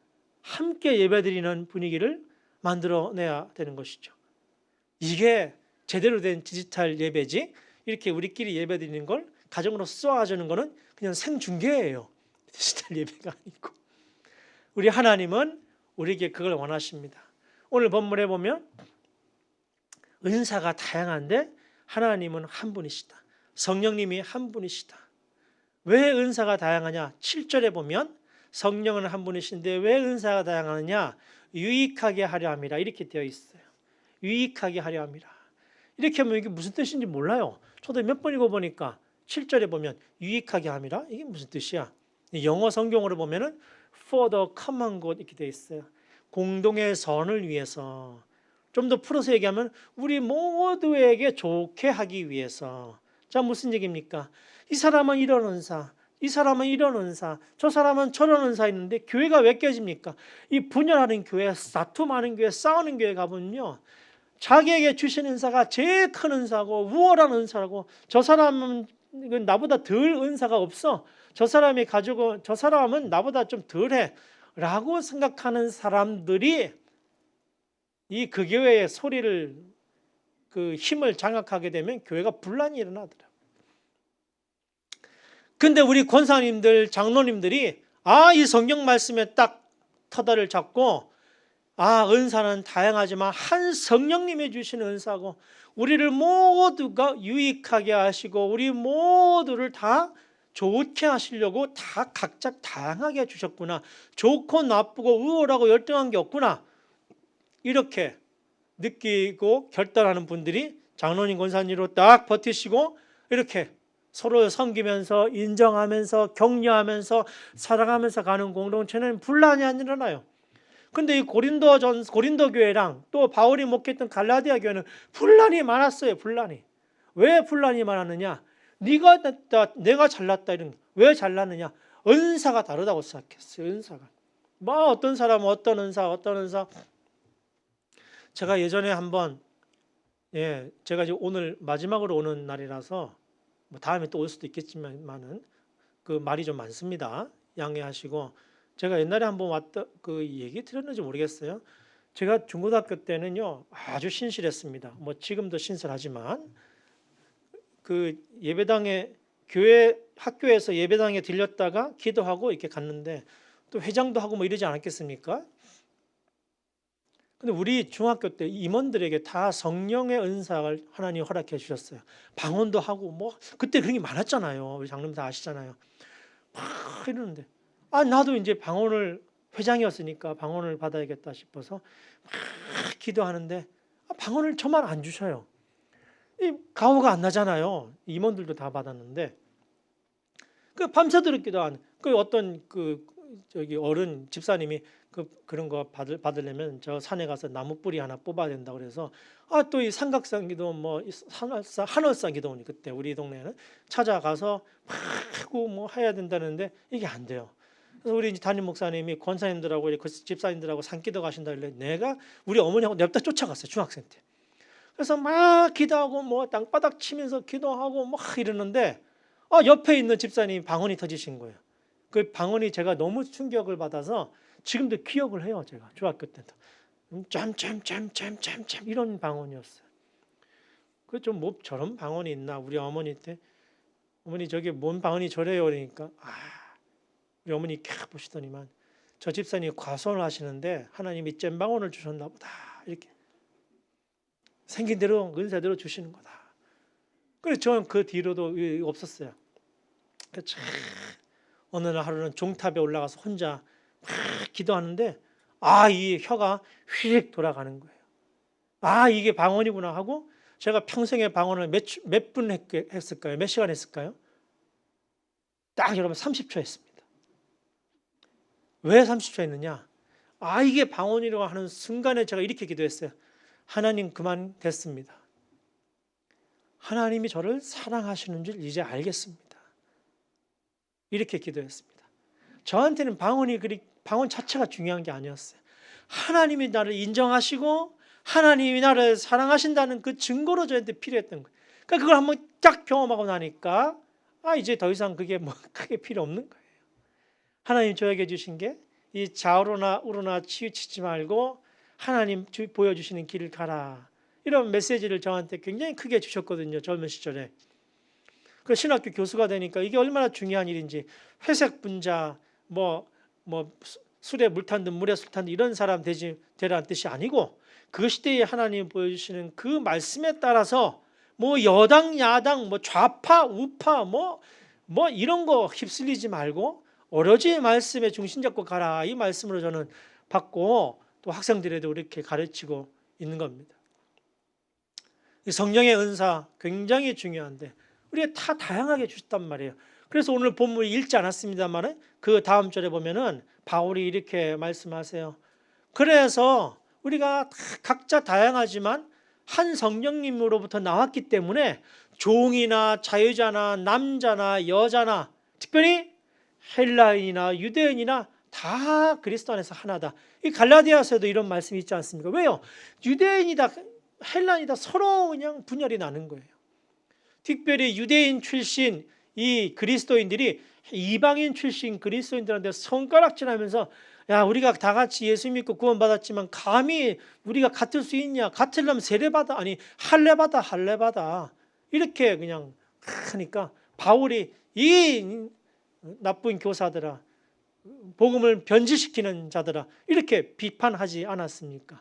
함께 예배드리는 분위기를 만들어내야 되는 것이죠. 이게 제대로 된 디지털 예배지, 이렇게 우리끼리 예배드리는 걸 가정으로 쏘아주는 거는 그냥 생중계예요. 디지털 예배가 아니고. 우리 하나님은 우리에게 그걸 원하십니다. 오늘 본문에 보면 은사가 다양한데 하나님은 한 분이시다. 성령님이 한 분이시다. 왜 은사가 다양하냐? 7절에 보면 성령은 한 분이신데 왜 은사가 다양하느냐? 유익하게 하려 함이라 이렇게 되어 있어요. 유익하게 하려 함이라. 이렇게 하면 이게 무슨 뜻인지 몰라요. 저도 몇 번 읽어보니까 7절에 보면 유익하게 함이라 이게 무슨 뜻이야? 영어 성경으로 보면은 for the common good 이렇게 되어 있어요. 공동의 선을 위해서. 좀 더 풀어서 얘기하면 우리 모두에게 좋게 하기 위해서. 자, 무슨 얘기입니까? 이 사람은 이런 은사, 이 사람은 이런 은사, 저 사람은 저런 은사 있는데 교회가 왜 깨집니까? 이 분열하는 교회, 다툼하는 교회, 싸우는 교회 가보면요, 자기에게 주신 은사가 제일 큰 은사고 우월한 은사라고, 저 사람은 나보다 덜 은사가 없어, 저 사람이 가지고 저 사람은 나보다 좀 덜해 라고 생각하는 사람들이 이 그 교회의 소리를, 그 힘을 장악하게 되면 교회가 분란이 일어나더라고요. 근데 우리 권사님들, 장로님들이 이 성경 말씀에 딱 터다를 잡고 은사는 다양하지만 한 성령님이 주신 은사고 우리를 모두가 유익하게 하시고 우리 모두를 다 좋게 하시려고 다 각자 다양하게 주셨구나. 좋고 나쁘고 우월하고 열등한 게 없구나. 이렇게 느끼고 결단하는 분들이 장로님, 권사님으로 딱 버티시고 이렇게 서로 섬기면서 인정하면서 격려하면서 사랑하면서 가는 공동체는 분란이 안 일어나요. 근데 이 고린도 교회랑 또 바울이 목회했던 갈라디아 교회는 분란이 많았어요. 분란이. 왜 분란이 많았느냐? 네가 냈다, 내가 잘났다 이런. 왜 잘났느냐? 은사가 다르다고 생각했어요. 은사가. 어떤 사람은 어떤 은사. 제가 예전에 한번, 제가 이제 오늘 마지막으로 오는 날이라서 다음에 또 올 수도 있겠지만은 그 말이 좀 많습니다. 양해하시고. 제가 옛날에 한번 왔다 그 얘기 드렸는지 모르겠어요. 제가 중고등학교 때는요 아주 신실했습니다. 지금도 신실하지만 그 예배당에 학교에서 예배당에 들렸다가 기도하고 이렇게 갔는데 또 회장도 하고 이러지 않았겠습니까? 근데 우리 중학교 때 임원들에게 다 성령의 은사를 하나님 허락해 주셨어요. 방언도 하고 그때 그런 게 많았잖아요. 우리 장로님 다 아시잖아요. 막 이러는데 나도 이제 방언을 회장이었으니까 방언을 받아야겠다 싶어서 막 기도하는데 방언을 저만 안 주셔요. 이 가오가 안 나잖아요. 임원들도 다 받았는데 그 밤새도록 기도한 그 어떤 저기 어른 집사님이 그런 거 받으려면 저 산에 가서 나무 뿌리 하나 뽑아야 된다 그래서 또 이 삼각산 기도 한월산 기도원이 그때 우리 동네에는 찾아가서 막 해야 된다는데 이게 안 돼요. 그래서 우리 담임 목사님이 권사님들하고 집사님들하고 산기도 가신다 그래 우리 어머니하고 냅다 쫓아갔어요. 중학생 때. 그래서 막 기도하고 땅바닥 치면서 기도하고 이러는데 옆에 있는 집사님이 방언이 터지신 거예요. 그 방언이 제가 너무 충격을 받아서 지금도 기억을 해요. 제가 중학교 때도 짬 이런 방언이었어요. 그 좀 저런 방언이 있나 우리 어머니 때. 어머니 저게 뭔 방언이 저래요 그러니까 우리 어머니 캬 보시더니만 저 집사님이 과손을 하시는데 하나님이 잼방언을 주셨나 보다 이렇게 생긴 대로 은사대로 주시는 거다. 그래서 저는 그 뒤로도 없었어요. 어느 날 하루는 종탑에 올라가서 혼자 막 기도하는데 이 혀가 휙 돌아가는 거예요. 이게 방언이구나 하고 제가 평생에 방언을 몇 분 했을까요? 몇 시간 했을까요? 딱 여러분 30초 했습니다. 왜 30초 했느냐? 이게 방언이라고 하는 순간에 제가 이렇게 기도했어요. 하나님 그만 됐습니다. 하나님이 저를 사랑하시는 줄 이제 알겠습니다. 이렇게 기도했습니다. 저한테는 방언 자체가 중요한 게 아니었어요. 하나님이 나를 인정하시고 하나님이 나를 사랑하신다는 그 증거로 저한테 필요했던 거예요. 그러니까 그걸 한번 딱 경험하고 나니까 이제 더 이상 그게 크게 필요 없는 거예요. 하나님 저에게 주신 게 이 좌우로나 우로나 치우치지 말고 하나님 보여주시는 길을 가라. 이런 메시지를 저한테 굉장히 크게 주셨거든요. 젊은 시절에. 그 신학교 교수가 되니까 이게 얼마나 중요한 일인지 회색 분자 술에 물 탄 듯 물에 술 탄 듯 이런 사람 되라는 뜻이 아니고 그 시대에 하나님 보여주시는 그 말씀에 따라서 여당 야당 좌파 우파 뭐 이런 거 휩쓸리지 말고 오로지 말씀에 중심 잡고 가라, 이 말씀으로 저는 받고 또 학생들에도 이렇게 가르치고 있는 겁니다. 이 성령의 은사 굉장히 중요한데 우리가 다 다양하게 주셨단 말이에요. 그래서 오늘 본문 읽지 않았습니다만 그 다음 절에 보면은 바울이 이렇게 말씀하세요. 그래서 우리가 각자 다양하지만 한 성령님으로부터 나왔기 때문에 종이나 자유자나 남자나 여자나 특별히 헬라인이나 유대인이나 다 그리스도 안에서 하나다. 이 갈라디아서에도 이런 말씀이 있지 않습니까? 왜요? 유대인이다 헬라인이다 서로 그냥 분열이 나는 거예요. 특별히 유대인 출신 이 그리스도인들이 이방인 출신 그리스도인들한테 손가락질하면서 야, 우리가 다 같이 예수 믿고 구원받았지만 감히 우리가 같을 수 있냐? 같으려면 세례받아, 아니 할례받아 이렇게 그냥 하니까 바울이 이 나쁜 교사들아, 복음을 변질시키는 자들아, 이렇게 비판하지 않았습니까?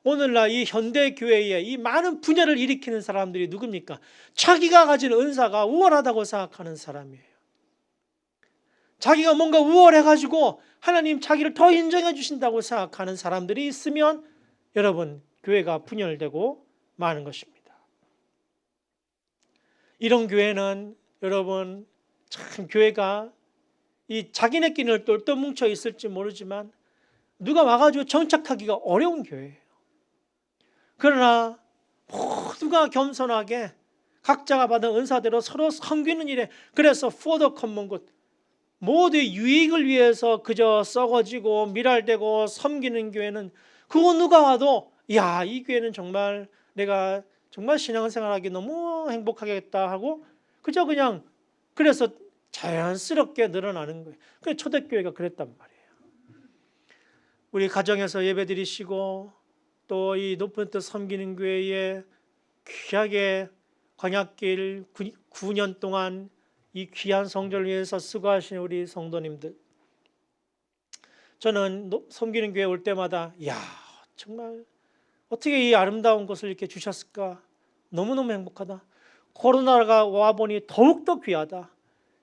오늘날 이 현대 교회에 이 많은 분열을 일으키는 사람들이 누굽니까? 자기가 가진 은사가 우월하다고 생각하는 사람이에요. 자기가 뭔가 우월해가지고 하나님 자기를 더 인정해 주신다고 생각하는 사람들이 있으면 여러분 교회가 분열되고 마는 것입니다. 이런 교회는 여러분 참 교회가 이 자기네끼리는 똘똘 뭉쳐 있을지 모르지만 누가 와가지고 정착하기가 어려운 교회예요. 그러나 모두가 겸손하게 각자가 받은 은사대로 서로 섬기는 일에, 그래서 for the common good, 모두의 유익을 위해서 그저 썩어지고 미랄되고 섬기는 교회는 그거 누가 와도 야, 이 교회는 정말 내가 정말 신앙생활하기 너무 행복하겠다 하고 그저 그냥 그래서 자연스럽게 늘어나는 거예요. 그래서 초대교회가 그랬단 말이에요. 우리 가정에서 예배드리시고 또 이 높은 뜻 섬기는 교회에 귀하게 광약길 9년 동안 이 귀한 성전을 위해서 수고하신 우리 성도님들, 저는 섬기는 교회 올 때마다 야, 정말 어떻게 이 아름다운 것을 이렇게 주셨을까? 너무너무 행복하다. 코로나가 와보니 더욱더 귀하다.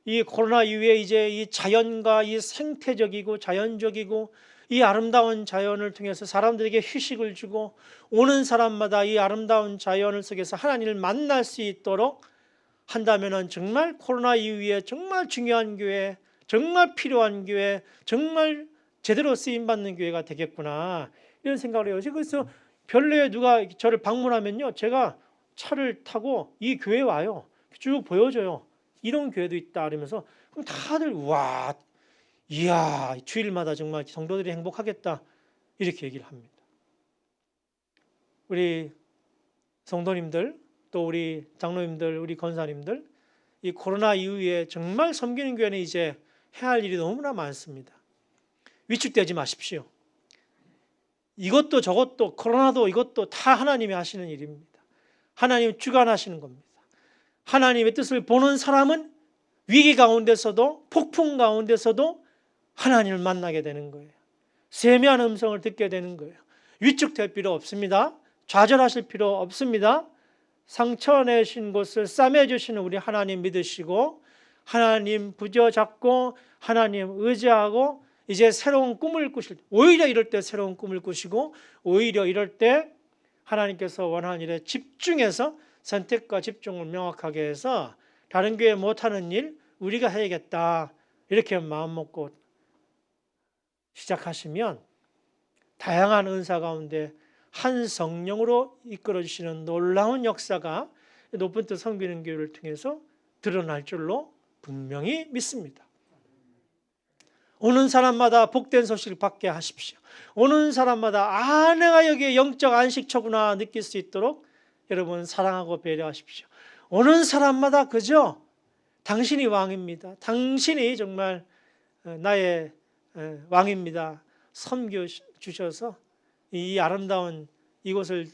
이 코로나 이후에 이제 이 자연과 이 생태적이고 자연적이고 이 아름다운 자연을 통해서 사람들에게 휴식을 주고 오는 사람마다 이 아름다운 자연을 속에서 하나님을 만날 수 있도록 한다면은 정말 코로나 이후에 정말 중요한 교회, 정말 필요한 교회, 정말 제대로 쓰임받는 교회가 되겠구나, 이런 생각을 해요. 그래서 별내에 누가 저를 방문하면요, 제가 차를 타고 이 교회에 와요. 쭉 보여줘요. 이런 교회도 있다 그러면서 그럼 다들 와, 이야, 주일마다 정말 성도들이 행복하겠다, 이렇게 얘기를 합니다. 우리 성도님들, 또 우리 장로님들, 우리 권사님들, 이 코로나 이후에 정말 섬기는 교회는 이제 해야 할 일이 너무나 많습니다. 위축되지 마십시오. 이것도 저것도 코로나도 이것도 다 하나님이 하시는 일입니다. 하나님이 주관하시는 겁니다. 하나님의 뜻을 보는 사람은 위기 가운데서도 폭풍 가운데서도 하나님을 만나게 되는 거예요. 세미한 음성을 듣게 되는 거예요. 위축될 필요 없습니다. 좌절하실 필요 없습니다. 상처내신 곳을 싸매주시는 우리 하나님 믿으시고 하나님 부여잡고 하나님 의지하고 이제 새로운 꿈을 꾸실 때, 오히려 이럴 때 새로운 꿈을 꾸시고 오히려 이럴 때 하나님께서 원하는 일에 집중해서 선택과 집중을 명확하게 해서 다른 교회 못하는 일 우리가 해야겠다, 이렇게 마음 먹고 시작하시면 다양한 은사 가운데 한 성령으로 이끌어주시는 놀라운 역사가 높은 뜻 섬기는 교회를 통해서 드러날 줄로 분명히 믿습니다. 오는 사람마다 복된 소식을 받게 하십시오. 오는 사람마다 내가 여기에 영적 안식처구나 느낄 수 있도록 여러분 사랑하고 배려하십시오. 오는 사람마다 그저 당신이 왕입니다. 당신이 정말 나의 왕입니다. 섬겨주셔서 이 아름다운 이곳을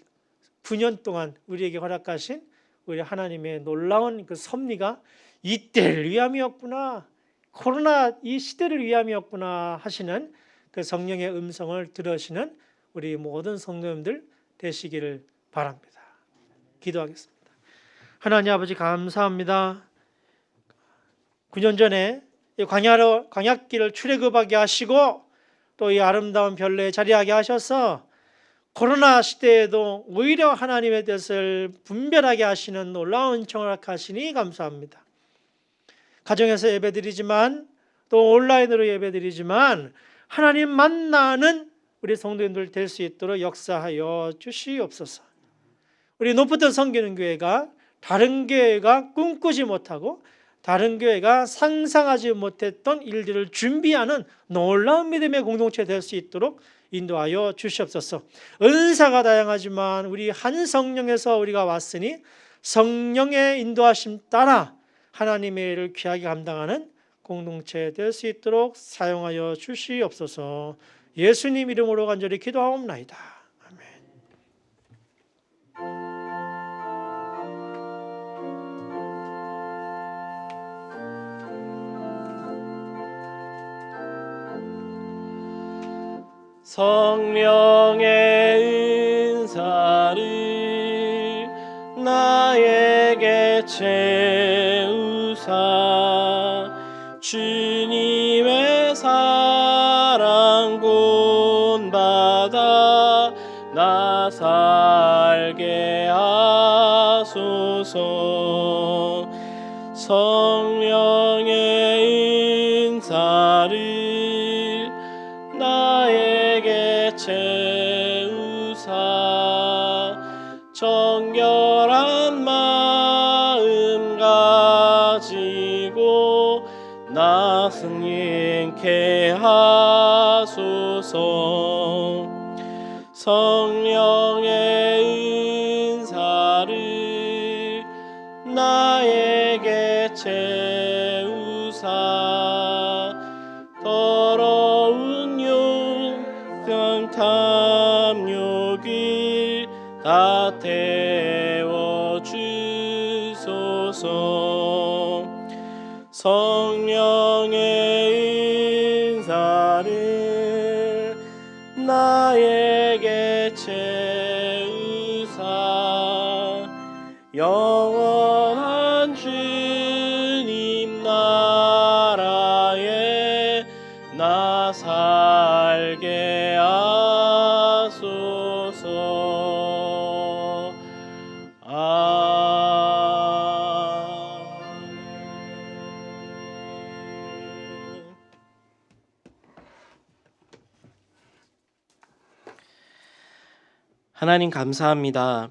9년 동안 우리에게 허락하신 우리 하나님의 놀라운 그 섭리가 이때를 위함이었구나, 코로나 이 시대를 위함이었구나 하시는 그 성령의 음성을 들으시는 우리 모든 성도님들 되시기를 바랍니다. 기도하겠습니다. 하나님 아버지 감사합니다. 9년 전에 이 광야길을 출애굽하게 하시고 또 이 아름다운 별내에 자리하게 하셔서 코로나 시대에도 오히려 하나님의 뜻을 분별하게 하시는 놀라운 청락하시니 감사합니다. 가정에서 예배드리지만 또 온라인으로 예배드리지만 하나님 만나는 우리 성도님들 될 수 있도록 역사하여 주시옵소서. 우리 높은 섬기는 교회가 다른 교회가 꿈꾸지 못하고 다른 교회가 상상하지 못했던 일들을 준비하는 놀라운 믿음의 공동체 될 수 있도록 인도하여 주시옵소서. 은사가 다양하지만 우리 한 성령에서 우리가 왔으니 성령의 인도하심 따라 하나님의 일을 귀하게 감당하는 공동체 될 수 있도록 사용하여 주시옵소서. 예수님 이름으로 간절히 기도하옵나이다. 아멘. 성령의 은사를 나에게 채우사 주님의 사랑 본받아 나 살게 하소서. 성령의 은사를 나에게 채우사 정결한 마음 가지고 나 승인케 하소서. 성령의 은사를 나에게 채우사 더러운 욕심 탐욕을 다 태워주소서. 성령의 은사를 나에게 채우사 영원한 주님 나라에 나 살게 하소서. 아멘. 하나님 감사합니다.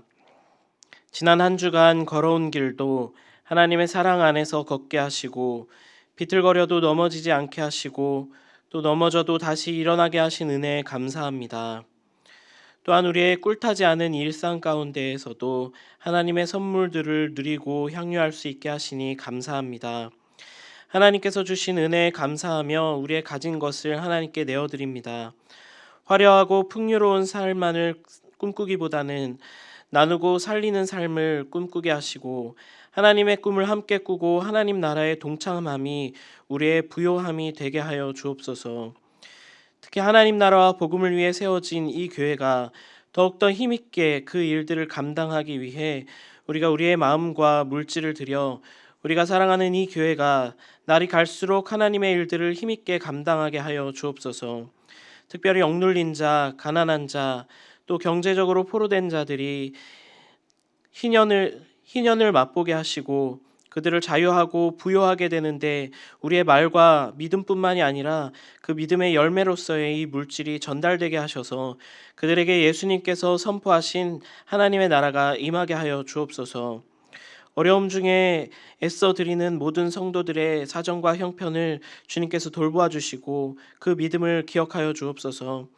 지난 한 주간 걸어온 길도 하나님의 사랑 안에서 걷게 하시고 비틀거려도 넘어지지 않게 하시고 또 넘어져도 다시 일어나게 하신 은혜에 감사합니다. 또한 우리의 꿀타지 않은 일상 가운데에서도 하나님의 선물들을 누리고 향유할 수 있게 하시니 감사합니다. 하나님께서 주신 은혜에 감사하며 우리의 가진 것을 하나님께 내어드립니다. 화려하고 풍요로운 삶만을 꿈꾸기보다는 나누고 살리는 삶을 꿈꾸게 하시고 하나님의 꿈을 함께 꾸고 하나님 나라에 동참함이 우리의 부요함이 되게 하여 주옵소서. 특히 하나님 나라와 복음을 위해 세워진 이 교회가 더욱더 힘있게 그 일들을 감당하기 위해 우리가 우리의 마음과 물질을 들여 우리가 사랑하는 이 교회가 날이 갈수록 하나님의 일들을 힘있게 감당하게 하여 주옵소서. 특별히 억눌린 자, 가난한 자, 또 경제적으로 포로된 자들이 희년을 맛보게 하시고 그들을 자유하고 부요하게 되는데 우리의 말과 믿음뿐만이 아니라 그 믿음의 열매로서의 이 물질이 전달되게 하셔서 그들에게 예수님께서 선포하신 하나님의 나라가 임하게 하여 주옵소서. 어려움 중에 애써 드리는 모든 성도들의 사정과 형편을 주님께서 돌보아 주시고 그 믿음을 기억하여 주옵소서.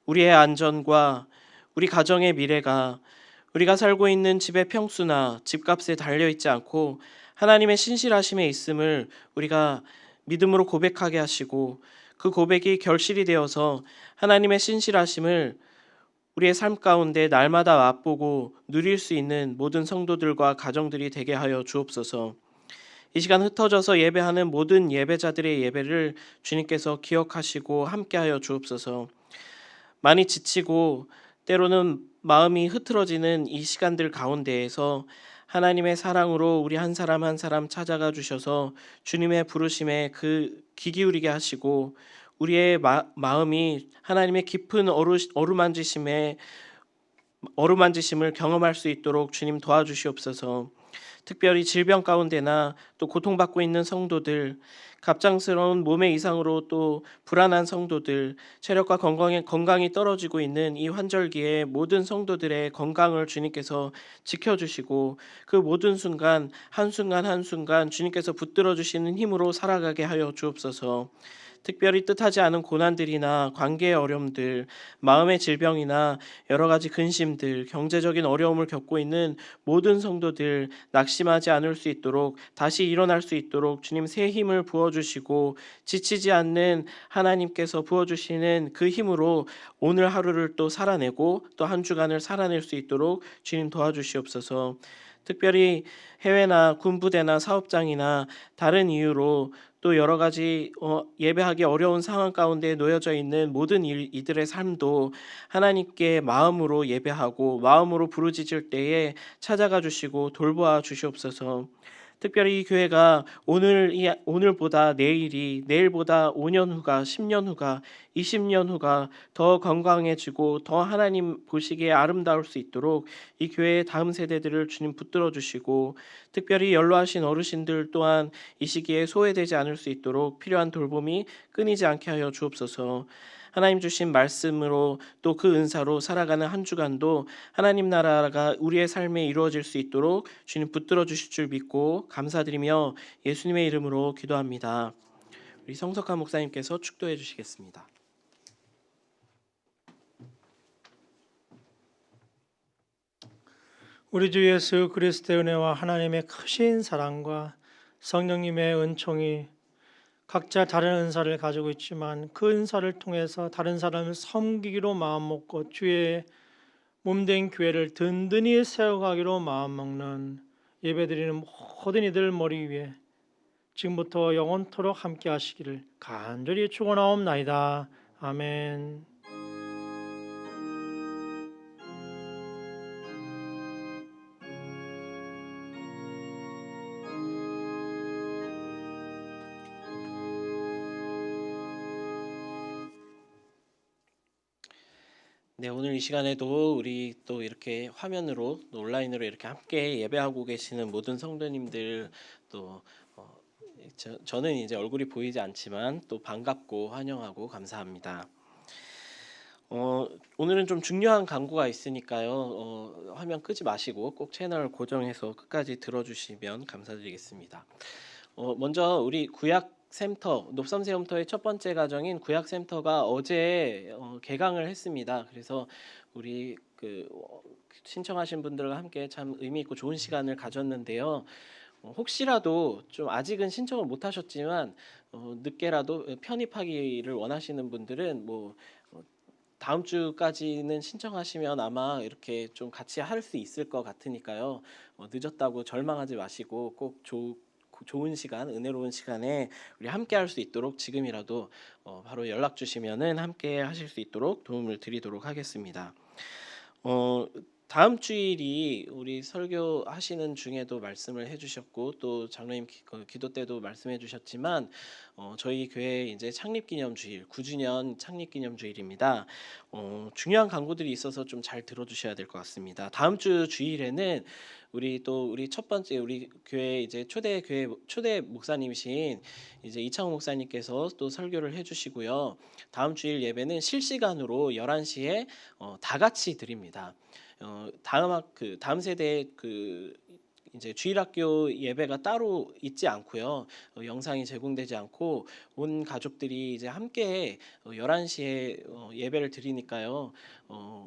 우리의 안전과 우리 가정의 미래가 우리가 살고 있는 집의 평수나 집값에 달려있지 않고 하나님의 신실하심에 있음을 우리가 믿음으로 고백하게 하시고 그 고백이 결실이 되어서 하나님의 신실하심을 우리의 삶 가운데 날마다 맛보고 누릴 수 있는 모든 성도들과 가정들이 되게 하여 주옵소서. 이 시간 흩어져서 예배하는 모든 예배자들의 예배를 주님께서 기억하시고 함께하여 주옵소서. 많이 지치고 때로는 마음이 흐트러지는 이 시간들 가운데에서 하나님의 사랑으로 우리 한 사람 한 사람 찾아가 주셔서 주님의 부르심에 그 귀 기울이게 하시고 우리의 마음이 하나님의 깊은 어루만지심을 경험할 수 있도록 주님 도와주시옵소서. 특별히 질병 가운데나 또 고통받고 있는 성도들, 갑작스러운 몸의 이상으로 또 불안한 성도들, 체력과 건강이 떨어지고 있는 이 환절기에 모든 성도들의 건강을 주님께서 지켜주시고 그 모든 순간 한순간 주님께서 붙들어 주시는 힘으로 살아가게 하여 주옵소서. 특별히 뜻하지 않은 고난들이나 관계의 어려움들, 마음의 질병이나 여러 가지 근심들, 경제적인 어려움을 겪고 있는 모든 성도들 낙심하지 않을 수 있도록 다시 일어날 수 있도록 주님 새 힘을 부어주시고 지치지 않는 하나님께서 부어주시는 그 힘으로 오늘 하루를 또 살아내고 또 한 주간을 살아낼 수 있도록 주님 도와주시옵소서. 특별히 해외나 군부대나 사업장이나 다른 이유로 또 여러 가지 예배하기 어려운 상황 가운데 놓여져 있는 모든 이들의 삶도 하나님께 마음으로 예배하고 마음으로 부르짖을 때에 찾아가 주시고 돌보아 주시옵소서. 특별히 이 교회가 오늘보다 내일이, 내일보다 5년 후가, 10년 후가, 20년 후가 더 건강해지고 더 하나님 보시기에 아름다울 수 있도록 이 교회의 다음 세대들을 주님 붙들어 주시고 특별히 연로하신 어르신들 또한 이 시기에 소외되지 않을 수 있도록 필요한 돌봄이 끊이지 않게 하여 주옵소서. 하나님 주신 말씀으로 또 그 은사로 살아가는 한 주간도 하나님 나라가 우리의 삶에 이루어질 수 있도록 주님 붙들어 주실 줄 믿고 감사드리며 예수님의 이름으로 기도합니다. 우리 성석한 목사님께서 축도해 주시겠습니다. 우리 주 예수 그리스도의 은혜와 하나님의 크신 사랑과 성령님의 은총이 각자 다른 은사를 가지고 있지만 그 은사를 통해서 다른 사람을 섬기기로 마음먹고 주의 몸된 교회를 든든히 세워가기로 마음먹는 예배드리는 모든 이들 머리 위에 지금부터 영원토록 함께 하시기를 간절히 축원하옵나이다. 아멘. 네, 오늘 이 시간에도 우리 또 이렇게 화면으로 또 온라인으로 이렇게 함께 예배하고 계시는 모든 성도님들 또 저는 이제 얼굴이 보이지 않지만 또 반갑고 환영하고 감사합니다. 오늘은 좀 중요한 광고가 있으니까요. 화면 끄지 마시고 꼭 채널 고정해서 끝까지 들어주시면 감사드리겠습니다. 먼저 우리 구약센터 높섬세움터의 첫 번째 과정인 구약센터가 어제 개강을 했습니다. 그래서 우리 신청하신 분들과 함께 참 의미 있고 좋은 시간을 가졌는데요. 혹시라도 좀 아직은 신청을 못 하셨지만 늦게라도 편입하기를 원하시는 분들은 다음 주까지는 신청하시면 아마 이렇게 좀 같이 할 수 있을 것 같으니까요. 늦었다고 절망하지 마시고 꼭 좋은 시간, 은혜로운 시간에 우리 함께 할 수 있도록 지금이라도 바로 연락 주시면은 함께 하실 수 있도록 도움을 드리도록 하겠습니다. 다음 주일이 우리 설교하시는 중에도 말씀을 해주셨고 또 장로님 기도 때도 말씀해 주셨지만 저희 교회 이제 창립기념주일 9주년 창립기념주일입니다. 중요한 광고들이 있어서 좀 잘 들어주셔야 될 것 같습니다. 다음 주 주일에는 우리 첫 번째 우리 교회 이제 초대 목사님이신 이제 이창호 목사님께서 또 설교를 해주시고요. 다음 주일 예배는 실시간으로 11시에 다 같이 드립니다. 다음 세대 이제 주일학교 예배가 따로 있지 않고요. 영상이 제공되지 않고 온 가족들이 이제 함께 11시에 예배를 드리니까요.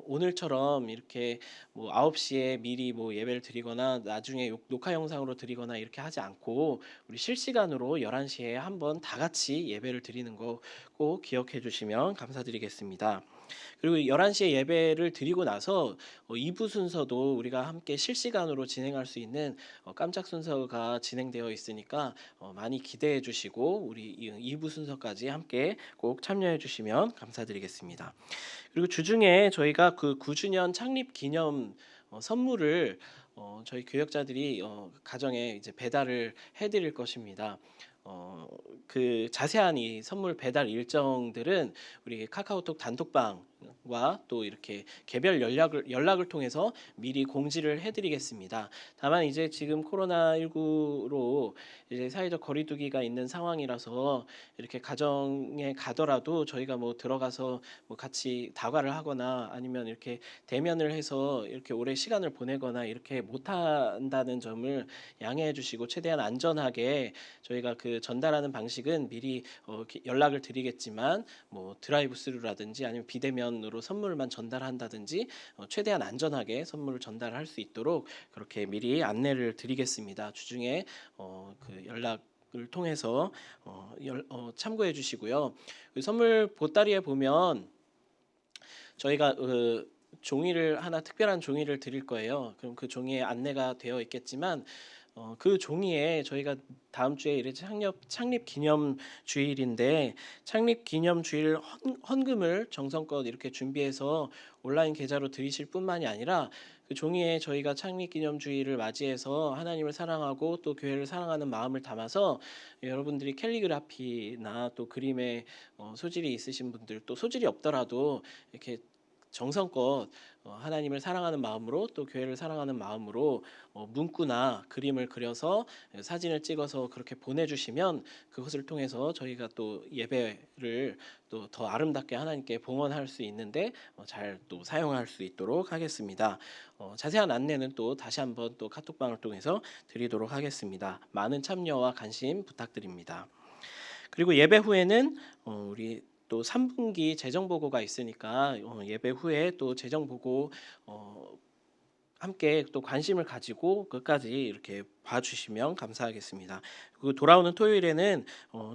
오늘처럼 이렇게 9시에 미리 예배를 드리거나 나중에 녹화 영상으로 드리거나 이렇게 하지 않고 우리 실시간으로 11시에 한번 다 같이 예배를 드리는 거 꼭 기억해 주시면 감사드리겠습니다. 그리고 11시에 예배를 드리고 나서 2부 순서도 우리가 함께 실시간으로 진행할 수 있는 깜짝 순서가 진행되어 있으니까 많이 기대해 주시고 우리 2부 순서까지 함께 꼭 참여해 주시면 감사드리겠습니다. 그리고 주중에 저희가 그 9주년 창립 기념 선물을 저희 교역자들이 가정에 이제 배달을 해드릴 것입니다. 그 자세한 이 선물 배달 일정들은 우리 카카오톡 단톡방과 또 이렇게 개별 연락을 통해서 미리 공지를 해드리겠습니다. 다만 이제 지금 코로나19로 이제 사회적 거리두기가 있는 상황이라서 이렇게 가정에 가더라도 저희가 뭐 들어가서 뭐 같이 다과를 하거나 아니면 이렇게 대면을 해서 이렇게 오래 시간을 보내거나 이렇게 못한다는 점을 양해해 주시고 최대한 안전하게 저희가 그 전달하는 방식은 미리 연락을 드리겠지만 뭐 드라이브 스루라든지 아니면 비대면으로 선물만 전달한다든지 최대한 안전하게 선물을 전달할 수 있도록 그렇게 미리 안내를 드리겠습니다. 주중에 그 연락을 통해서 참고해 주시고요. 그 선물 보따리에 보면 저희가 종이를 하나 특별한 종이를 드릴 거예요. 그럼 그 종이에 안내가 되어 있겠지만 그 종이에 저희가 다음 주에 이제 창립 기념 주일인데 창립 기념 주일 헌금을 정성껏 이렇게 준비해서 온라인 계좌로 드리실 뿐만이 아니라 그 종이에 저희가 창립 기념 주일을 맞이해서 하나님을 사랑하고 또 교회를 사랑하는 마음을 담아서 여러분들이 캘리그라피나 또 그림에 소질이 있으신 분들 또 소질이 없더라도 이렇게 정성껏 하나님을 사랑하는 마음으로 또 교회를 사랑하는 마음으로 문구나 그림을 그려서 사진을 찍어서 그렇게 보내주시면 그것을 통해서 저희가 또 예배를 또 더 아름답게 하나님께 봉헌할 수 있는데 잘 또 사용할 수 있도록 하겠습니다. 자세한 안내는 또 다시 한번 또 카톡방을 통해서 드리도록 하겠습니다. 많은 참여와 관심 부탁드립니다. 그리고 예배 후에는 우리 또 3분기 재정 보고가 있으니까 예배 후에 또 재정 보고 함께 또 관심을 가지고 끝까지 이렇게 봐주시면 감사하겠습니다. 그리고 돌아오는 토요일에는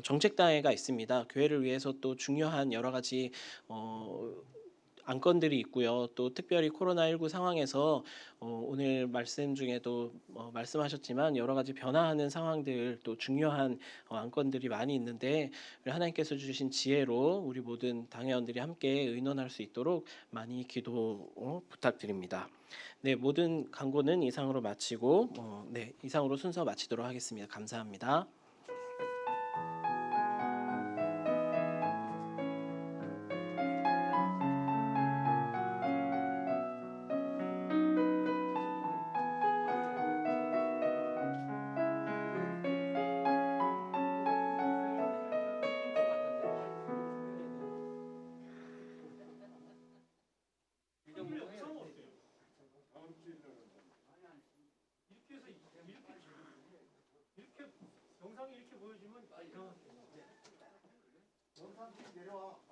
정책당회가 있습니다. 교회를 위해서 또 중요한 여러 가지 안건들이 있고요. 또 특별히 코로나19 상황에서 오늘 말씀 중에도 말씀하셨지만 여러 가지 변화하는 상황들 또 중요한 안건들이 많이 있는데 하나님께서 주신 지혜로 우리 모든 당회원들이 함께 의논할 수 있도록 많이 기도 부탁드립니다. 네, 모든 광고는 이상으로 마치고 이상으로 순서 마치도록 하겠습니다. 감사합니다. 영상이 이렇게 보여주면 이상하게. 영상 내려와.